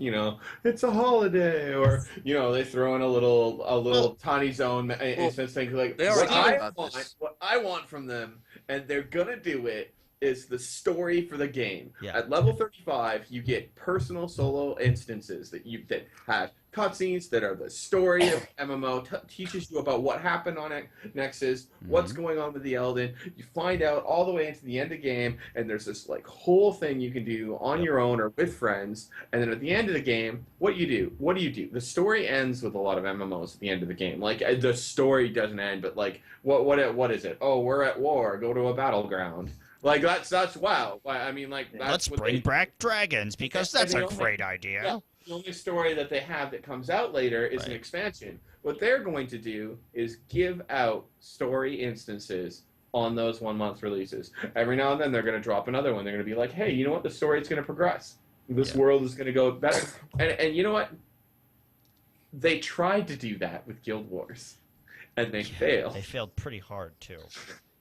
it's a holiday, or they throw in a little tiny zone instance thing. Like they what already I about want, this. what I want from them, and they're gonna do it. Is the story for the game. Yeah. At level 35, you get personal solo instances that have cutscenes that are the story of MMO, teaches you about what happened on Nexus, what's going on with the Elden. You find out all the way into the end of the game, and there's this like whole thing you can do on your own or with friends. And then at the end of the game, what do you do? The story ends with a lot of MMOs at the end of the game. Like the story doesn't end, but like what is it? Oh, we're at war. Go to a battleground. Like that's wow. I mean, like that's Let's what bring back dragons because Yeah, that's and a the great idea. Yeah. The only story that they have that comes out later is an Right. expansion. What they're going to do is give out story instances on those 1 month releases. Every now and then they're going to drop another one. They're going to be like, hey, you know what? The story is going to progress. This Yeah. world is going to go better. And you know what? They tried to do that with Guild Wars, and they failed. They failed pretty hard too.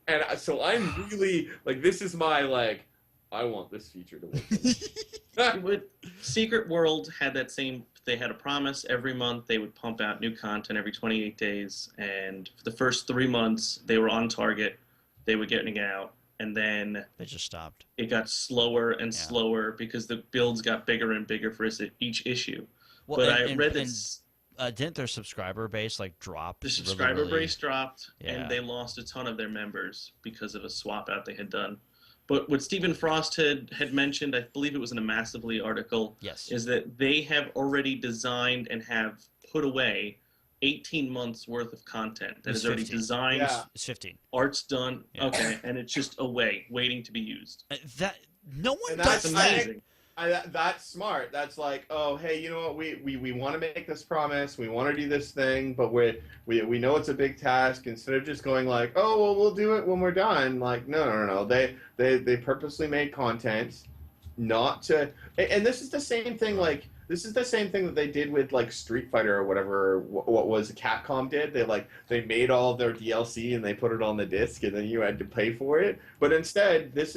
And so I'm really like, this is my like, I want this feature to work. Secret World had that same. They had a promise every month they would pump out new content every 28 days, and for the first 3 months they were on target. They were getting out, and then They just stopped. it got slower and Yeah. slower because the builds got bigger and bigger for each issue. Well, But and- I read and- this. Didn't their subscriber base like drop? The really, subscriber really? base dropped, Yeah. and they lost a ton of their members because of a swap out they had done. But what Stephen Frost had mentioned, I believe it was in a Massively article, Yes. is that they have already designed and have put away 18 months worth of content that It's is already 15. designed, Yeah. It's 15. art's done, Yeah. okay, and it's just away, waiting to be used. That no one And does That's that. amazing. That's smart. That's like, oh, hey, you know what? We want to make this promise. We want to do this thing, but we know it's a big task. Instead of just going like, oh, well, we'll do it when we're done. Like, no. They purposely made content, not to. And this is the same thing. Like, this is the same thing that they did with like Street Fighter or whatever. What was Capcom did? They made all their DLC and they put it on the disc, and then you had to pay for it. But instead, this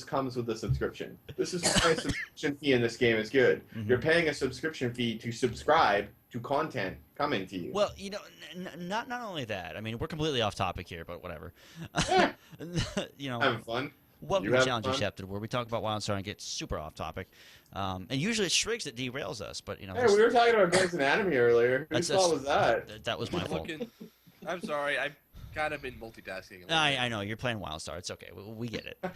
comes with a subscription. This is why a subscription fee in this game is good. Mhm. You're paying a subscription fee to subscribe to content coming to you. Well, not only that. I mean, we're completely off topic here, but whatever. Having fun. Welcome You to having Challenge fun? Accepted, where we talk about WildStar and get super off topic. And usually it's Shriggs that derails us, but Hey, we were talking about Grey's Anatomy earlier. Whose fault was that? That was my fault. I'm sorry. I've kind of been multitasking. A little I know you're playing WildStar. It's okay. We get it. I'm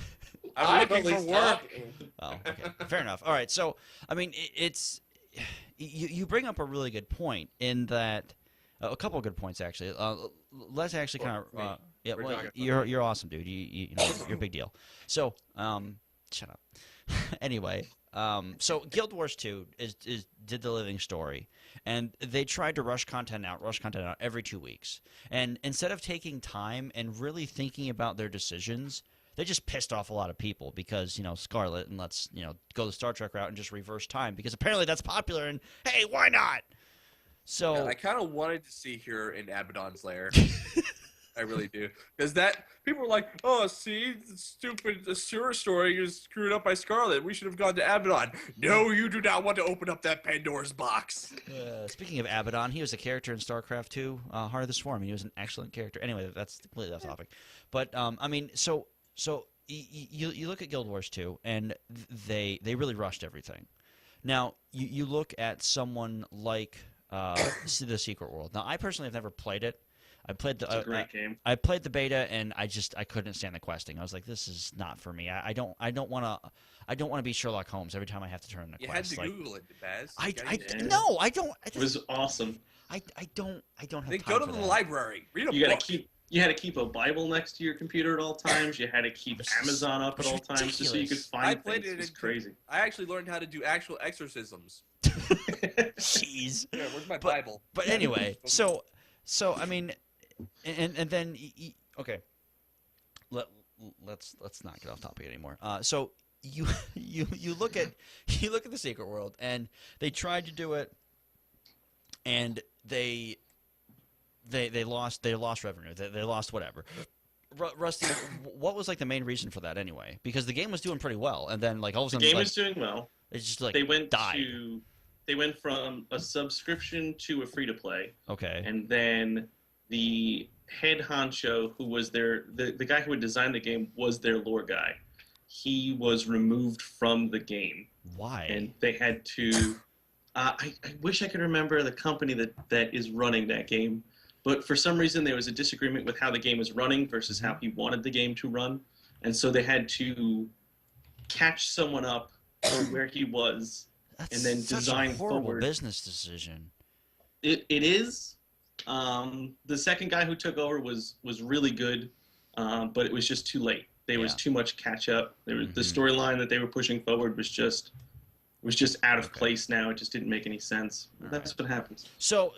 I've looking only for work. stopped- Oh, okay. Fair enough. All right. So, I mean, it's you bring up a really good point in that a couple of good points actually. Let's actually kind Me. of yeah. We're Well, talking about you're awesome, dude. You know you're a big deal. So, shut up. Anyway, so Guild Wars 2 is did the living story, and they tried to rush content out every 2 weeks. And instead of taking time and really thinking about their decisions, they just pissed off a lot of people because, Scarlet, and let's, go the Star Trek route and just reverse time because apparently that's popular and, hey, why not? So Yeah, I kind of wanted to see her in Abaddon's lair. I really do. Because people were like, oh, see, the stupid sewer story is screwed up by Scarlet. We should have gone to Abaddon. No, you do not want to open up that Pandora's box. speaking of Abaddon, he was a character in StarCraft 2, Heart of the Swarm. He was an excellent character. Anyway, that's completely off topic. But, I mean, so you look at Guild Wars 2, and they really rushed everything. Now, you look at someone like The Secret World. Now, I personally have never played it. I played It's a great game. I played the beta, and I couldn't stand the questing. I was like, this is not for me. I don't want to be Sherlock Holmes every time I have to turn in a You quest. had to Google it, Baz. I You gotta- no, I don't. It was awesome. I don't have Then time go to for the that. library. Read a You book. had to keep a Bible next to your computer at all times. You had to keep This is- Amazon up at it's all times just so you could ridiculous. I find played things. it It was in- crazy. I actually learned how to do actual exorcisms. Jeez. Yeah, where's my Bible? But anyway, so I mean, and then okay, let's not get off topic anymore. So you look at the Secret World, and they tried to do it, and they lost revenue. They lost whatever. Rusty, what was like the main reason for that anyway? Because the game was doing pretty well, and then like all of a The sudden, game like, is doing well. it's just like They went died. from a subscription to a free to play, Okay. and then the head honcho, who was the guy who had designed the game, was their lore guy. He was removed from the game, Why? and they had to. I wish I could remember the company that is running that game, but for some reason there was a disagreement with how the game was running versus how he wanted the game to run, and so they had to catch someone up from where he was. That's and then such design a horrible forward. business decision. It is. The second guy who took over was really good, but it was just too late. There was Yeah. too much catch up. The Mhm. storyline that they were pushing forward was just out of Okay. place now. It just didn't make any sense. All That's what happens. So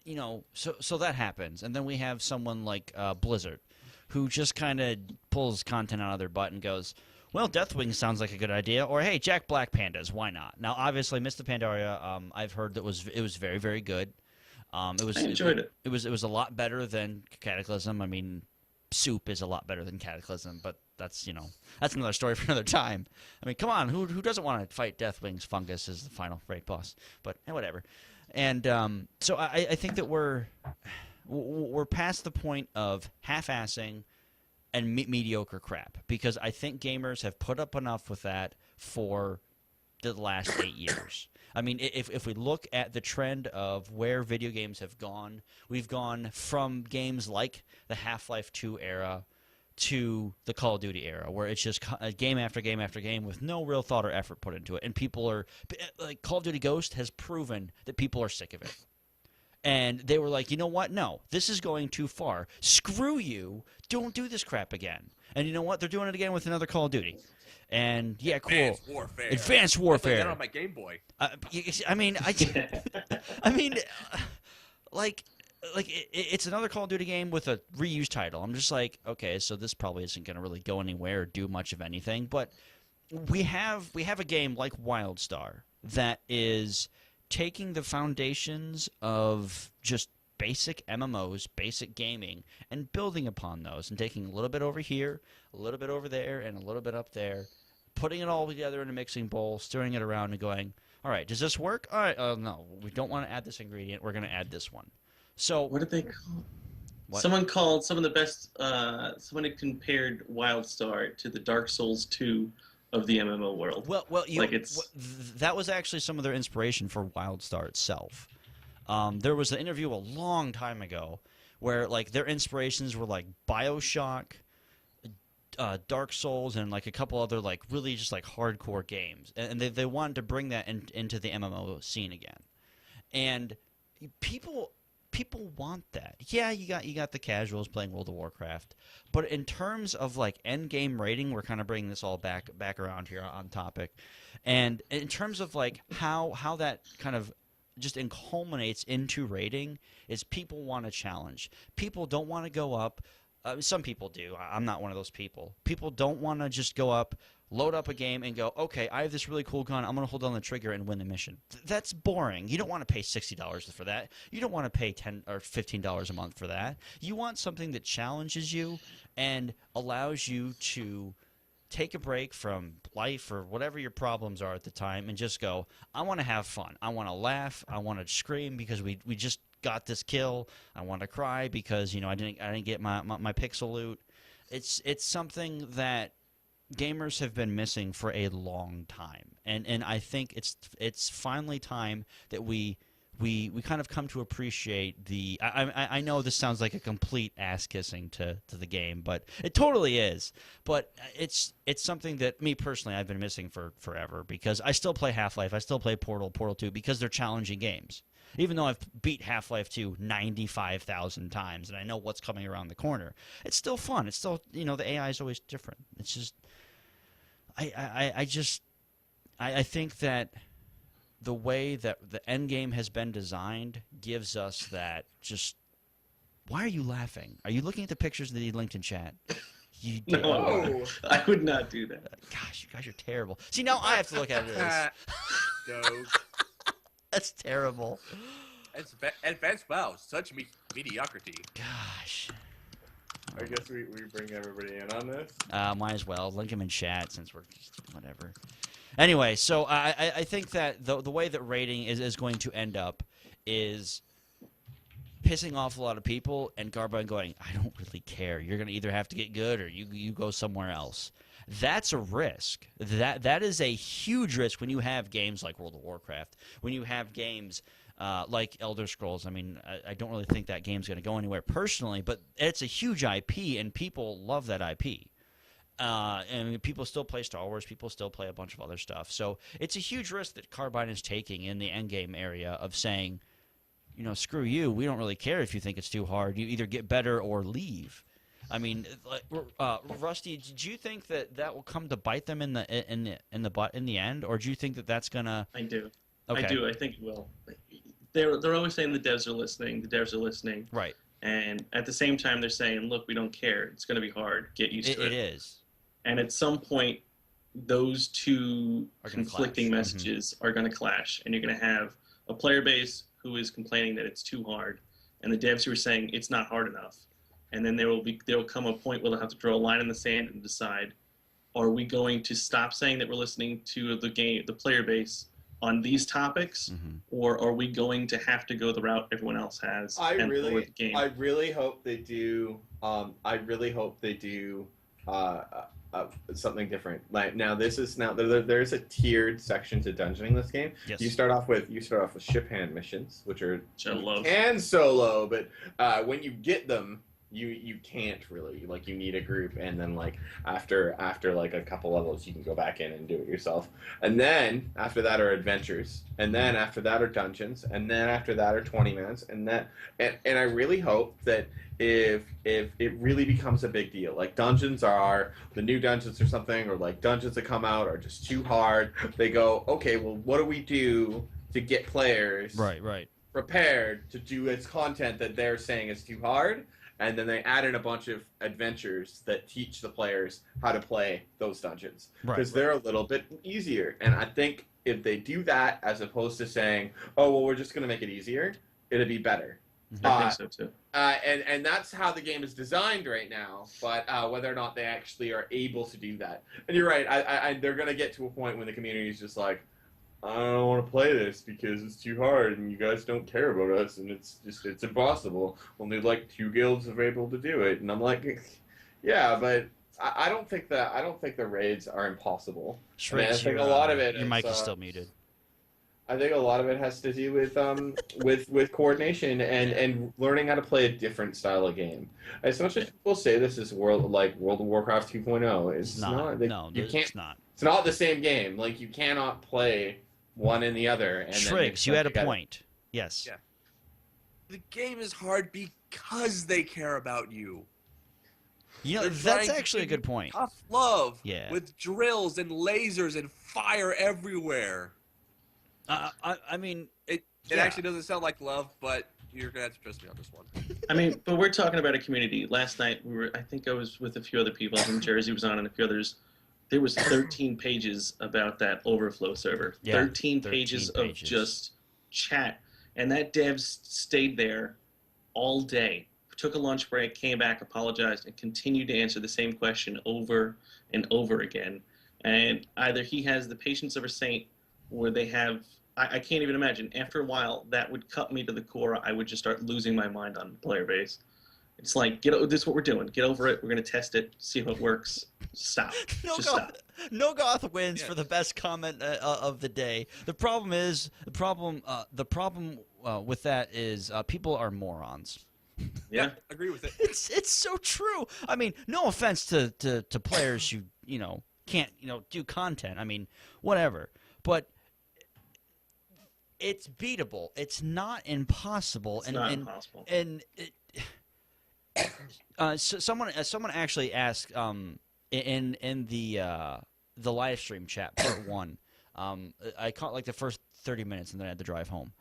that happens, and then we have someone like Blizzard, who just kind of pulls content out of their butt and goes, "Well, Deathwing sounds like a good idea," or "Hey, Jack Black Pandas, why not?" Now, obviously, Mr. Pandaria, I've heard that it was very, very good. I enjoyed it. It was a lot better than Cataclysm. I mean, Soup is a lot better than Cataclysm, but that's another story for another time. I mean, come on, who doesn't want to fight Deathwing's fungus as the final raid boss? But whatever. And so I think that we're past the point of half-assing and mediocre crap, because I think gamers have put up enough with that for the last 8 years. I mean, if we look at the trend of where video games have gone, we've gone from games like the Half-Life 2 era to the Call of Duty era, where it's just game after game after game with no real thought or effort put into it, and people are like, Call of Duty Ghost has proven that people are sick of it, and they were like, you know what? No, this is going too far. Screw you! Don't do this crap again. And you know what? They're doing it again with another Call of Duty. And yeah, cool. Advanced Warfare. Advanced Warfare. I played that on my Game Boy. I mean, it's another Call of Duty game with a reused title. I'm just like, okay, so this probably isn't going to really go anywhere or do much of anything. But we have a game like WildStar that is taking the foundations of just basic MMOs, basic gaming, and building upon those, and taking a little bit over here, a little bit over there, and a little bit up there, putting it all together in a mixing bowl, stirring it around, and going, all right, does this work? All right, no, we don't want to add this ingredient. We're going to add this one. So what did they call? What? Someone called some of the best. Someone had compared WildStar to the Dark Souls 2 of the MMO world. Well, like that was actually some of their inspiration for WildStar itself. There was an interview a long time ago where like their inspirations were like BioShock, Dark Souls, and like a couple other like really just like hardcore games, and they wanted to bring that into the MMO scene again, and people want that. Yeah, you got the casuals playing World of Warcraft, but in terms of like end game rating, we're kind of bringing this all back around here on topic, and in terms of like how that kind of just culminates into rating is people want a challenge. People don't want to go up. Some people do. I'm not one of those people. People don't want to just go up, load up a game, and go, okay, I have this really cool gun. I'm going to hold down the trigger and win the mission. That's boring. You don't want to pay $60 for that. You don't want to pay $10 or $15 a month for that. You want something that challenges you and allows you to take a break from life or whatever your problems are at the time and just go, I want to have fun. I want to laugh. I want to scream because we just got this kill. I want to cry because, you know, I didn't get my pixel loot. It's something that gamers have been missing for a long time. And I think it's finally time that we kind of come to appreciate the. I know this sounds like a complete ass kissing to the game, but it totally is. But it's something that me personally I've been missing for forever because I still play Half-Life, I still play Portal 2 because they're challenging games. Even though I've beat Half-Life 2 95,000 times and I know what's coming around the corner, it's still fun. It's still, you know, the AI is always different. It's just I think that the way that the end game has been designed gives us that just. Why are you laughing? Are you looking at the pictures that he linked in chat? No, I would not do that. Gosh, you guys are terrible. See, now I have to look at it as. That's terrible. Advanced wow, such mediocrity. Gosh. I guess we bring everybody in on this. Might as well link him in chat since we're just whatever. Anyway, so I think that the way that rating is going to end up is pissing off a lot of people and Garbo going, I don't really care. You're going to either have to get good or you go somewhere else. That's a risk. That is a huge risk when you have games like World of Warcraft, when you have games like Elder Scrolls. I mean, I don't really think that game's going to go anywhere personally, but it's a huge IP, and people love that IP. And people still play Star Wars. People still play a bunch of other stuff. So it's a huge risk that Carbine is taking in the endgame area of saying, you know, screw you. We don't really care if you think it's too hard. You either get better or leave. I mean, Rusty, do you think that will come to bite them in the butt in the end, or do you think that that's gonna? I do. Okay. I do. I think it will. They're always saying the devs are listening. The devs are listening. Right. And at the same time, they're saying, look, we don't care. It's going to be hard. Get used to it. It is. And at some point, those two conflicting messages are going to clash, and you're going to have a player base who is complaining that it's too hard, and the devs who are saying it's not hard enough. And then there will come a point where they'll have to draw a line in the sand and decide: are we going to stop saying that we're listening to the player base on these topics, or are we going to have to go the route everyone else has? I really hope they do. Something different. Like there's a tiered section to dungeoning this game. Yes. You start off with ship hand missions, which are low and solo, but when you get them, you can't really, like, you need a group, and then like after like a couple levels you can go back in and do it yourself, and then after that are adventures, and then after that are dungeons, and then after that are 20 minutes, and I really hope that if it really becomes a big deal, like dungeons are the new dungeons or something, or like dungeons that come out are just too hard, they go, okay, well, what do we do to get players right prepared to do its content that they're saying is too hard, and then they add in a bunch of adventures that teach the players how to play those dungeons, because they're a little bit easier. And I think if they do that, as opposed to saying, oh, well, we're just going to make it easier, it'll be better. I think so too. And that's how the game is designed right now, but whether or not they actually are able to do that. And you're right, they're going to get to a point when the community is just like, I don't want to play this because it's too hard and you guys don't care about us and it's impossible. Only like 2 guilds are able to do it, and I'm like, yeah, but I don't think the raids are impossible. I think a lot of it. Your mic is still muted. I think a lot of it has to do with with coordination and learning how to play a different style of game. As much as people say this is World of Warcraft 2.0, it's not. It's not. It's not the same game. Like, you cannot play one and the other. And Triggs, you had a point. Yes. Yeah. The game is hard because they care about you. You know, that's actually a good point. Tough love. Yeah. With drills and lasers and fire everywhere. I mean, it actually doesn't sound like love, but you're gonna have to trust me on this one. I mean, but we're talking about a community. Last night I think I was with a few other people. I think Jersey was on and a few others. There was 13 pages about that overflow server. Yeah, 13 pages of just chat. And that dev stayed there all day. Took a lunch break, came back, apologized, and continued to answer the same question over and over again. And either he has the patience of a saint, or they have... I can't even imagine. After a while, that would cut me to the core. I would just start losing my mind on the player base. It's like, this is what we're doing. Get over it. We're going to test it, see how it works. Stop. Stop. No goth wins for the best comment of the day. The problem with that is people are morons. Yeah, agree with it. It's so true. I mean, no offense to players who can't do content. I mean, whatever. But it's beatable. It's not impossible. It's not impossible. And so someone actually asked in the live stream chat part 1. I caught like the first 30 minutes and then I had to drive home.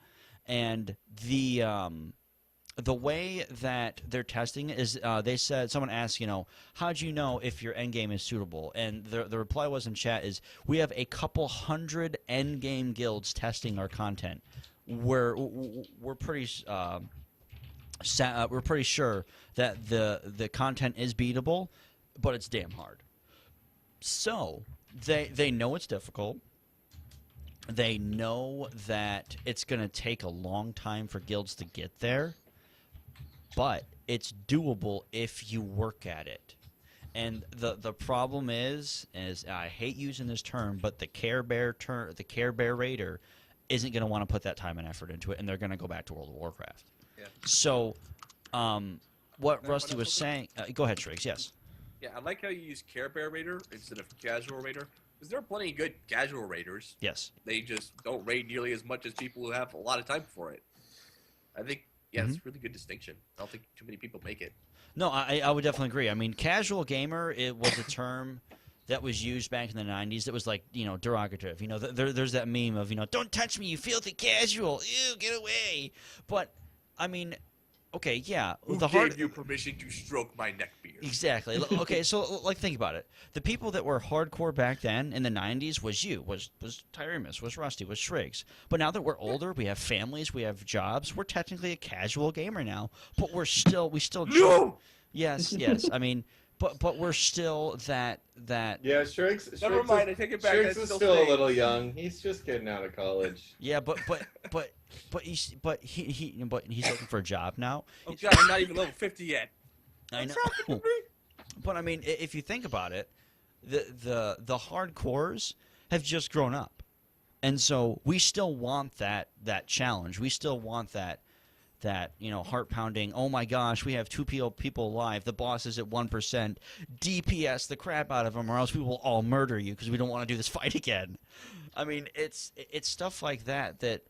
And the way that they're testing it is they said, someone asked, how'd you know if your endgame is suitable? And the reply was in chat is, we have a couple hundred endgame guilds testing our content. We're pretty sure that the content is beatable, but it's damn hard. So they know it's difficult. They know that it's going to take a long time for guilds to get there, but it's doable if you work at it. And the problem is I hate using this term, but the Care Bear Raider isn't going to want to put that time and effort into it, and they're going to go back to World of Warcraft. Yeah. So, what Rusty was saying... go ahead, Triggs, yes. Yeah, I like how you use Care Bear Raider instead of Casual Raider, because there are plenty of good Casual Raiders. Yes. They just don't raid nearly as much as people who have a lot of time for it. I think, that's a really good distinction. I don't think too many people make it. No, I would definitely agree. I mean, casual gamer, it was a term that was used back in the 90s that was like, derogative. There's that meme of, don't touch me, you filthy casual. Ew, get away. But, I mean, okay, yeah. Who gave you permission to stroke my neck beard? Exactly. Okay, so, think about it. The people that were hardcore back then in the 90s was you, was Tyremus, was Rusty, was Triggs. But now that we're older, we have families, we have jobs, we're technically a casual gamer now. But we still... No! Yes. I mean... But we're still that. Yeah, Triggs. Never mind. I take it back. Triggs is still a little young. He's just getting out of college. Yeah, but he's looking for a job now. Oh God, I'm not even level 50 yet. I know. But I mean, if you think about it, the hardcores have just grown up, and so we still want that challenge. We still want that that, you know, heart pounding, oh my gosh, we have two people alive, the boss is at 1%, DPS the crap out of them, or else we will all murder you because we don't want to do this fight again. I mean, it's stuff like that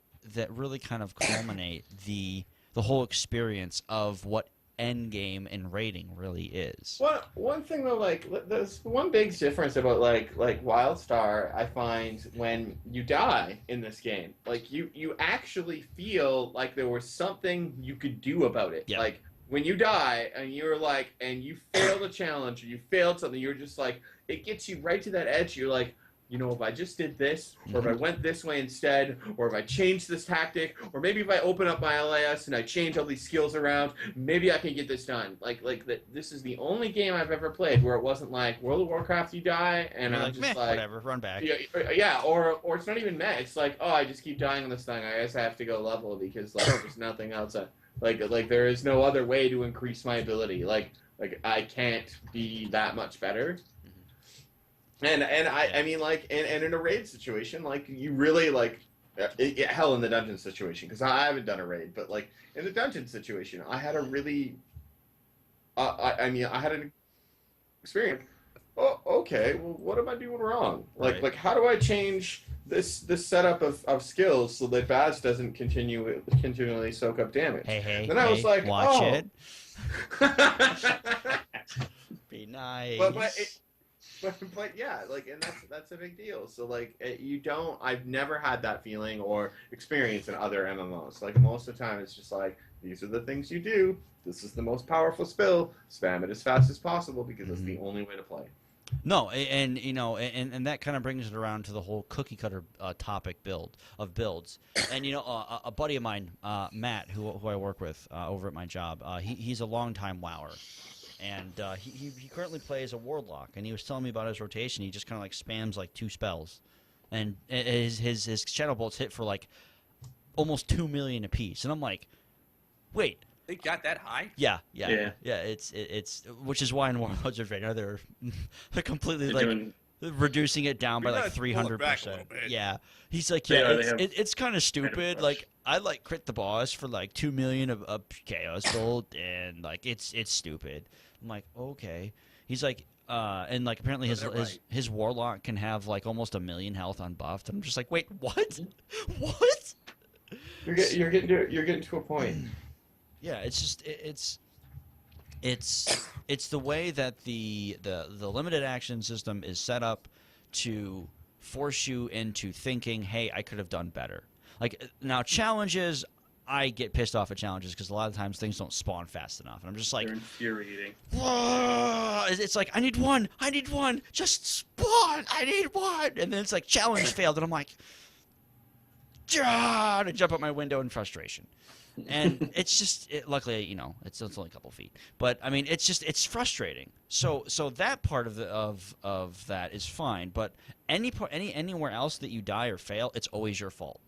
really kind of culminate the whole experience of what endgame and rating really is. One thing though, like there's one big difference about like WildStar, I find when you die in this game, like you actually feel like there was something you could do about it. Yeah. Like when you die and you're like, and you failed a challenge or you failed something, you're just like, it gets you right to that edge. You're like, you know, if I just did this, or if I went this way instead, or if I changed this tactic, or maybe if I open up my LAS and I change all these skills around, maybe I can get this done. This is the only game I've ever played where it wasn't like World of Warcraft, you die, and You're I'm just meh, like, whatever, run back. yeah, or it's not even meh. It's like, oh, I just keep dying on this thing. I guess I have to go level because like there's nothing else. Like there is no other way to increase my ability. Like I can't be that much better. And I mean, like, and in a raid situation, like, you really, like, hell, in the dungeon situation, because I haven't done a raid, but, like, in the dungeon situation, I had a really, I had an experience. Oh, okay, well, what am I doing wrong? Like how do I change this setup of skills so that Baz doesn't continually soak up damage? Hey, then I was like, watch oh. it. Be nice. But yeah, like, and that's a big deal. So like, I've never had that feeling or experience in other MMOs. Like most of the time, it's just like, these are the things you do. This is the most powerful spell. Spam it as fast as possible because it's the only way to play. No, and you know, and that kind of brings it around to the whole cookie cutter topic of builds. And you know, a buddy of mine, Matt, who I work with over at my job, he's a longtime WoWer. And he currently plays a Warlock, and he was telling me about his rotation. He just kind of like spams like 2 spells, and his Shadow Bolts hit for like almost 2 million apiece. And I'm like, wait, they got that high? Yeah. It's which is why in Warlords of Draenor they're completely reducing it down by like 300%. Yeah, he's like, yeah, it's kind of stupid. Like I like crit the boss for like 2 million of chaos gold, and like it's stupid. I'm like, okay. He's like, and like apparently his Warlock can have like almost 1 million health unbuffed. And I'm just like, wait, what? What? You're getting to a point. Yeah, it's just it's the way that the limited action system is set up to force you into thinking, hey, I could have done better. Like now challenges, I get pissed off at challenges because a lot of times things don't spawn fast enough, and I'm just like, they're infuriating. It's like I need one, just spawn, I need one, and then it's like challenge failed, and I'm like, to jump out my window in frustration. And it's just luckily, you know, it's only a couple feet, but I mean, it's frustrating. So that part of that is fine, but anywhere else that you die or fail, it's always your fault,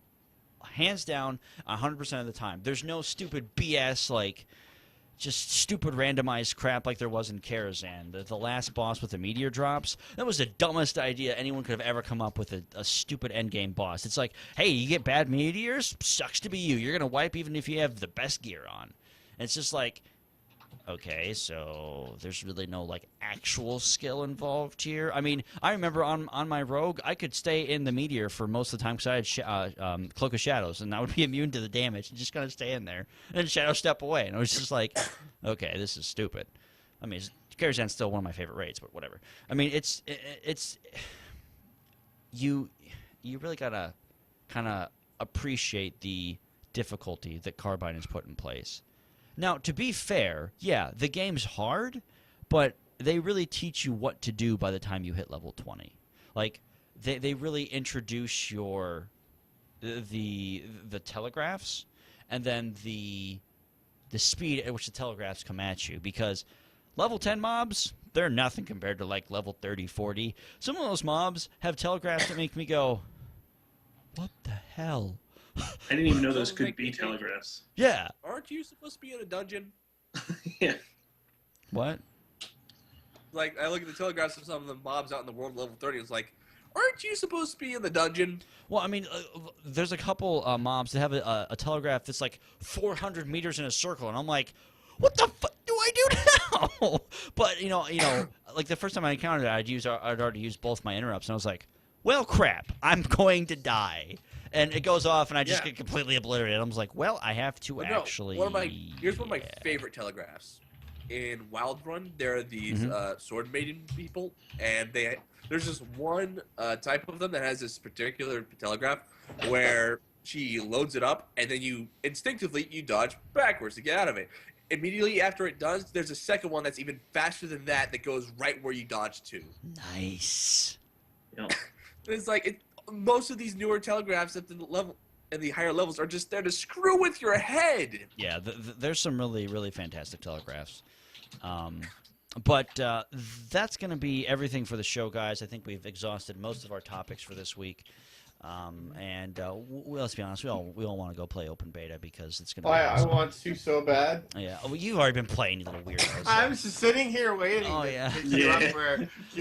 hands down, 100% of the time. There's no stupid BS like just stupid randomized crap like there was in Karazhan. The last boss with the meteor drops, that was the dumbest idea anyone could have ever come up with, a stupid endgame boss. It's like, hey, you get bad meteors? Sucks to be you. You're going to wipe even if you have the best gear on. And it's just like, okay, so there's really no like actual skill involved here. I mean, I remember on my rogue, I could stay in the meteor for most of the time because I had Cloak of Shadows, and I would be immune to the damage and just kind of stay in there. And then Shadow step away, and I was just like, okay, this is stupid. I mean, Karazhan's still one of my favorite raids, but whatever. I mean, it's you really gotta kind of appreciate the difficulty that Carbine has put in place. Now, to be fair, yeah, the game's hard, but they really teach you what to do by the time you hit level 20. Like, they really introduce the telegraphs, and then the speed at which the telegraphs come at you, because level 10 mobs, they're nothing compared to, like, level 30, 40. Some of those mobs have telegraphs that make me go, what the hell? I didn't even know those could be telegraphs. Yeah. Aren't you supposed to be in a dungeon? Yeah. What? Like, I look at the telegraphs of some of the mobs out in the world level 30, it's like, aren't you supposed to be in the dungeon? Well, I mean, there's a couple mobs that have a telegraph that's like 400 meters in a circle, and I'm like, what the fuck do I do now? But you know, like the first time I encountered it, I'd already used both my interrupts, and I was like, well, crap, I'm going to die. And it goes off, and I just get completely obliterated. I was like, well, I have to actually. Here's one of my favorite telegraphs. In Wild Run, there are these sword maiden people, and there's just one type of them that has this particular telegraph where she loads it up, and then you instinctively dodge backwards to get out of it. Immediately after it does, there's a second one that's even faster than that goes right where you dodge to. Nice. It's like most of these newer telegraphs at the higher levels are just there to screw with your head. Yeah, there's some really, really fantastic telegraphs. But that's going to be everything for the show, guys. I think we've exhausted most of our topics for this week. And let's be honest, we all want to go play open beta because it's going to be awesome. I want to so bad. Yeah, well, you've already been playing, you little weirdos. I'm just sitting here waiting. Oh, yeah. Queue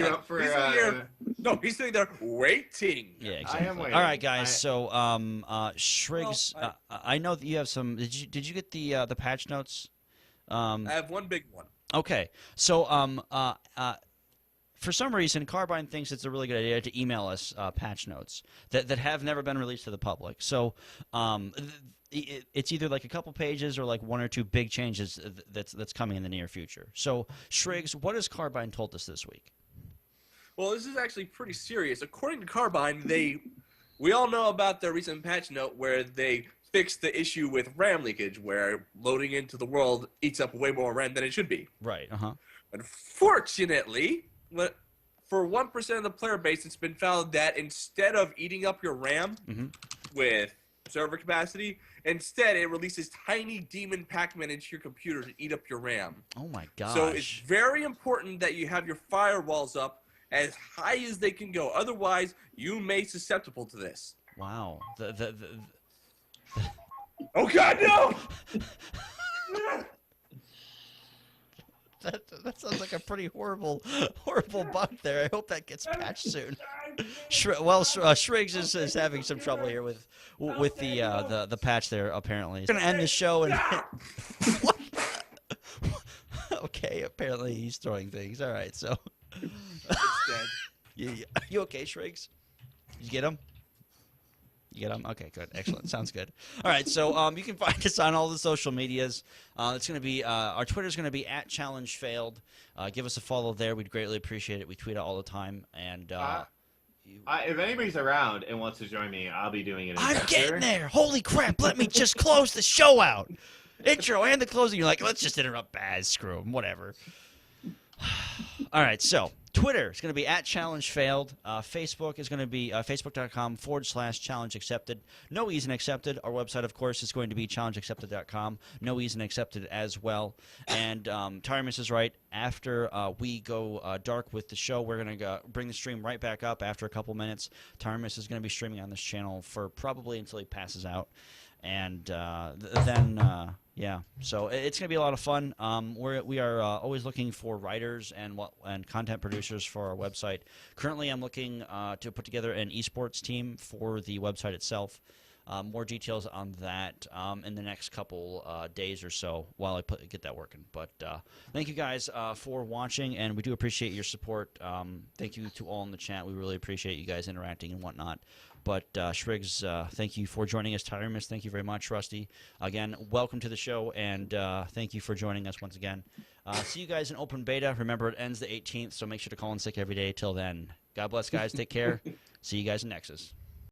up for No, he's sitting there waiting. Yeah, exactly. I am waiting. All right, guys. So, Shriggs, I know that you have some. Did you get the patch notes? I have one big one. Okay, so for some reason, Carbine thinks it's a really good idea to email us patch notes that have never been released to the public. So it's either like a couple pages or like one or two big changes that's coming in the near future. So, Shriggs, what has Carbine told us this week? Well, this is actually pretty serious. According to Carbine, we all know about their recent patch note where they fixed the issue with RAM leakage, where loading into the world eats up way more RAM than it should be. Right. Unfortunately, for 1% of the player base, it's been found that instead of eating up your RAM with server capacity, instead it releases tiny demon Pac-Man into your computer to eat up your RAM. Oh my gosh. So it's very important that you have your firewalls up as high as they can go. Otherwise, you may be susceptible to this. Wow. Oh God, no! That sounds like a pretty horrible bug there. I hope that gets patched soon. Shriggs is having some trouble here with the patch there. Apparently, we're gonna end the show and. Okay, apparently he's throwing things. All right, so. It's dead. You okay, Shriggs? Did you get him? You get them? Okay, good. Excellent. Sounds good. All right, so you can find us on all the social medias. It's going to be our Twitter's going to be @ChallengeFailed. Give us a follow there. We'd greatly appreciate it. We tweet out all the time. And if anybody's around and wants to join me, I'll be doing it. I'm getting there. Holy crap! Let me just close the show out. Intro and the closing. You're like, let's just interrupt Baz. Screw him. Whatever. All right, so Twitter is going to be @ChallengeFailed. Facebook is going to be facebook.com/ChallengeAccptd. No E's and Accepted. Our website, of course, is going to be challengeaccepted.com. No E's and Accepted as well. And Tyramus is right. After we go dark with the show, we're going to bring the stream right back up after a couple minutes. Tyramus is going to be streaming on this channel for probably until he passes out. And then so it's going to be a lot of fun. We are always looking for writers and content producers for our website. Currently, I'm looking to put together an esports team for the website itself. More details on that in the next couple days or so while I get that working. But thank you guys for watching, and we do appreciate your support. Thank you to all in the chat. We really appreciate you guys interacting and whatnot. But Shriggs, thank you for joining us. Tyramus, thank you very much. Rusty, again, welcome to the show, and thank you for joining us once again. See you guys in open beta. Remember, it ends the 18th, so make sure to call in sick every day till then. God bless, guys. Take care. See you guys in Nexus.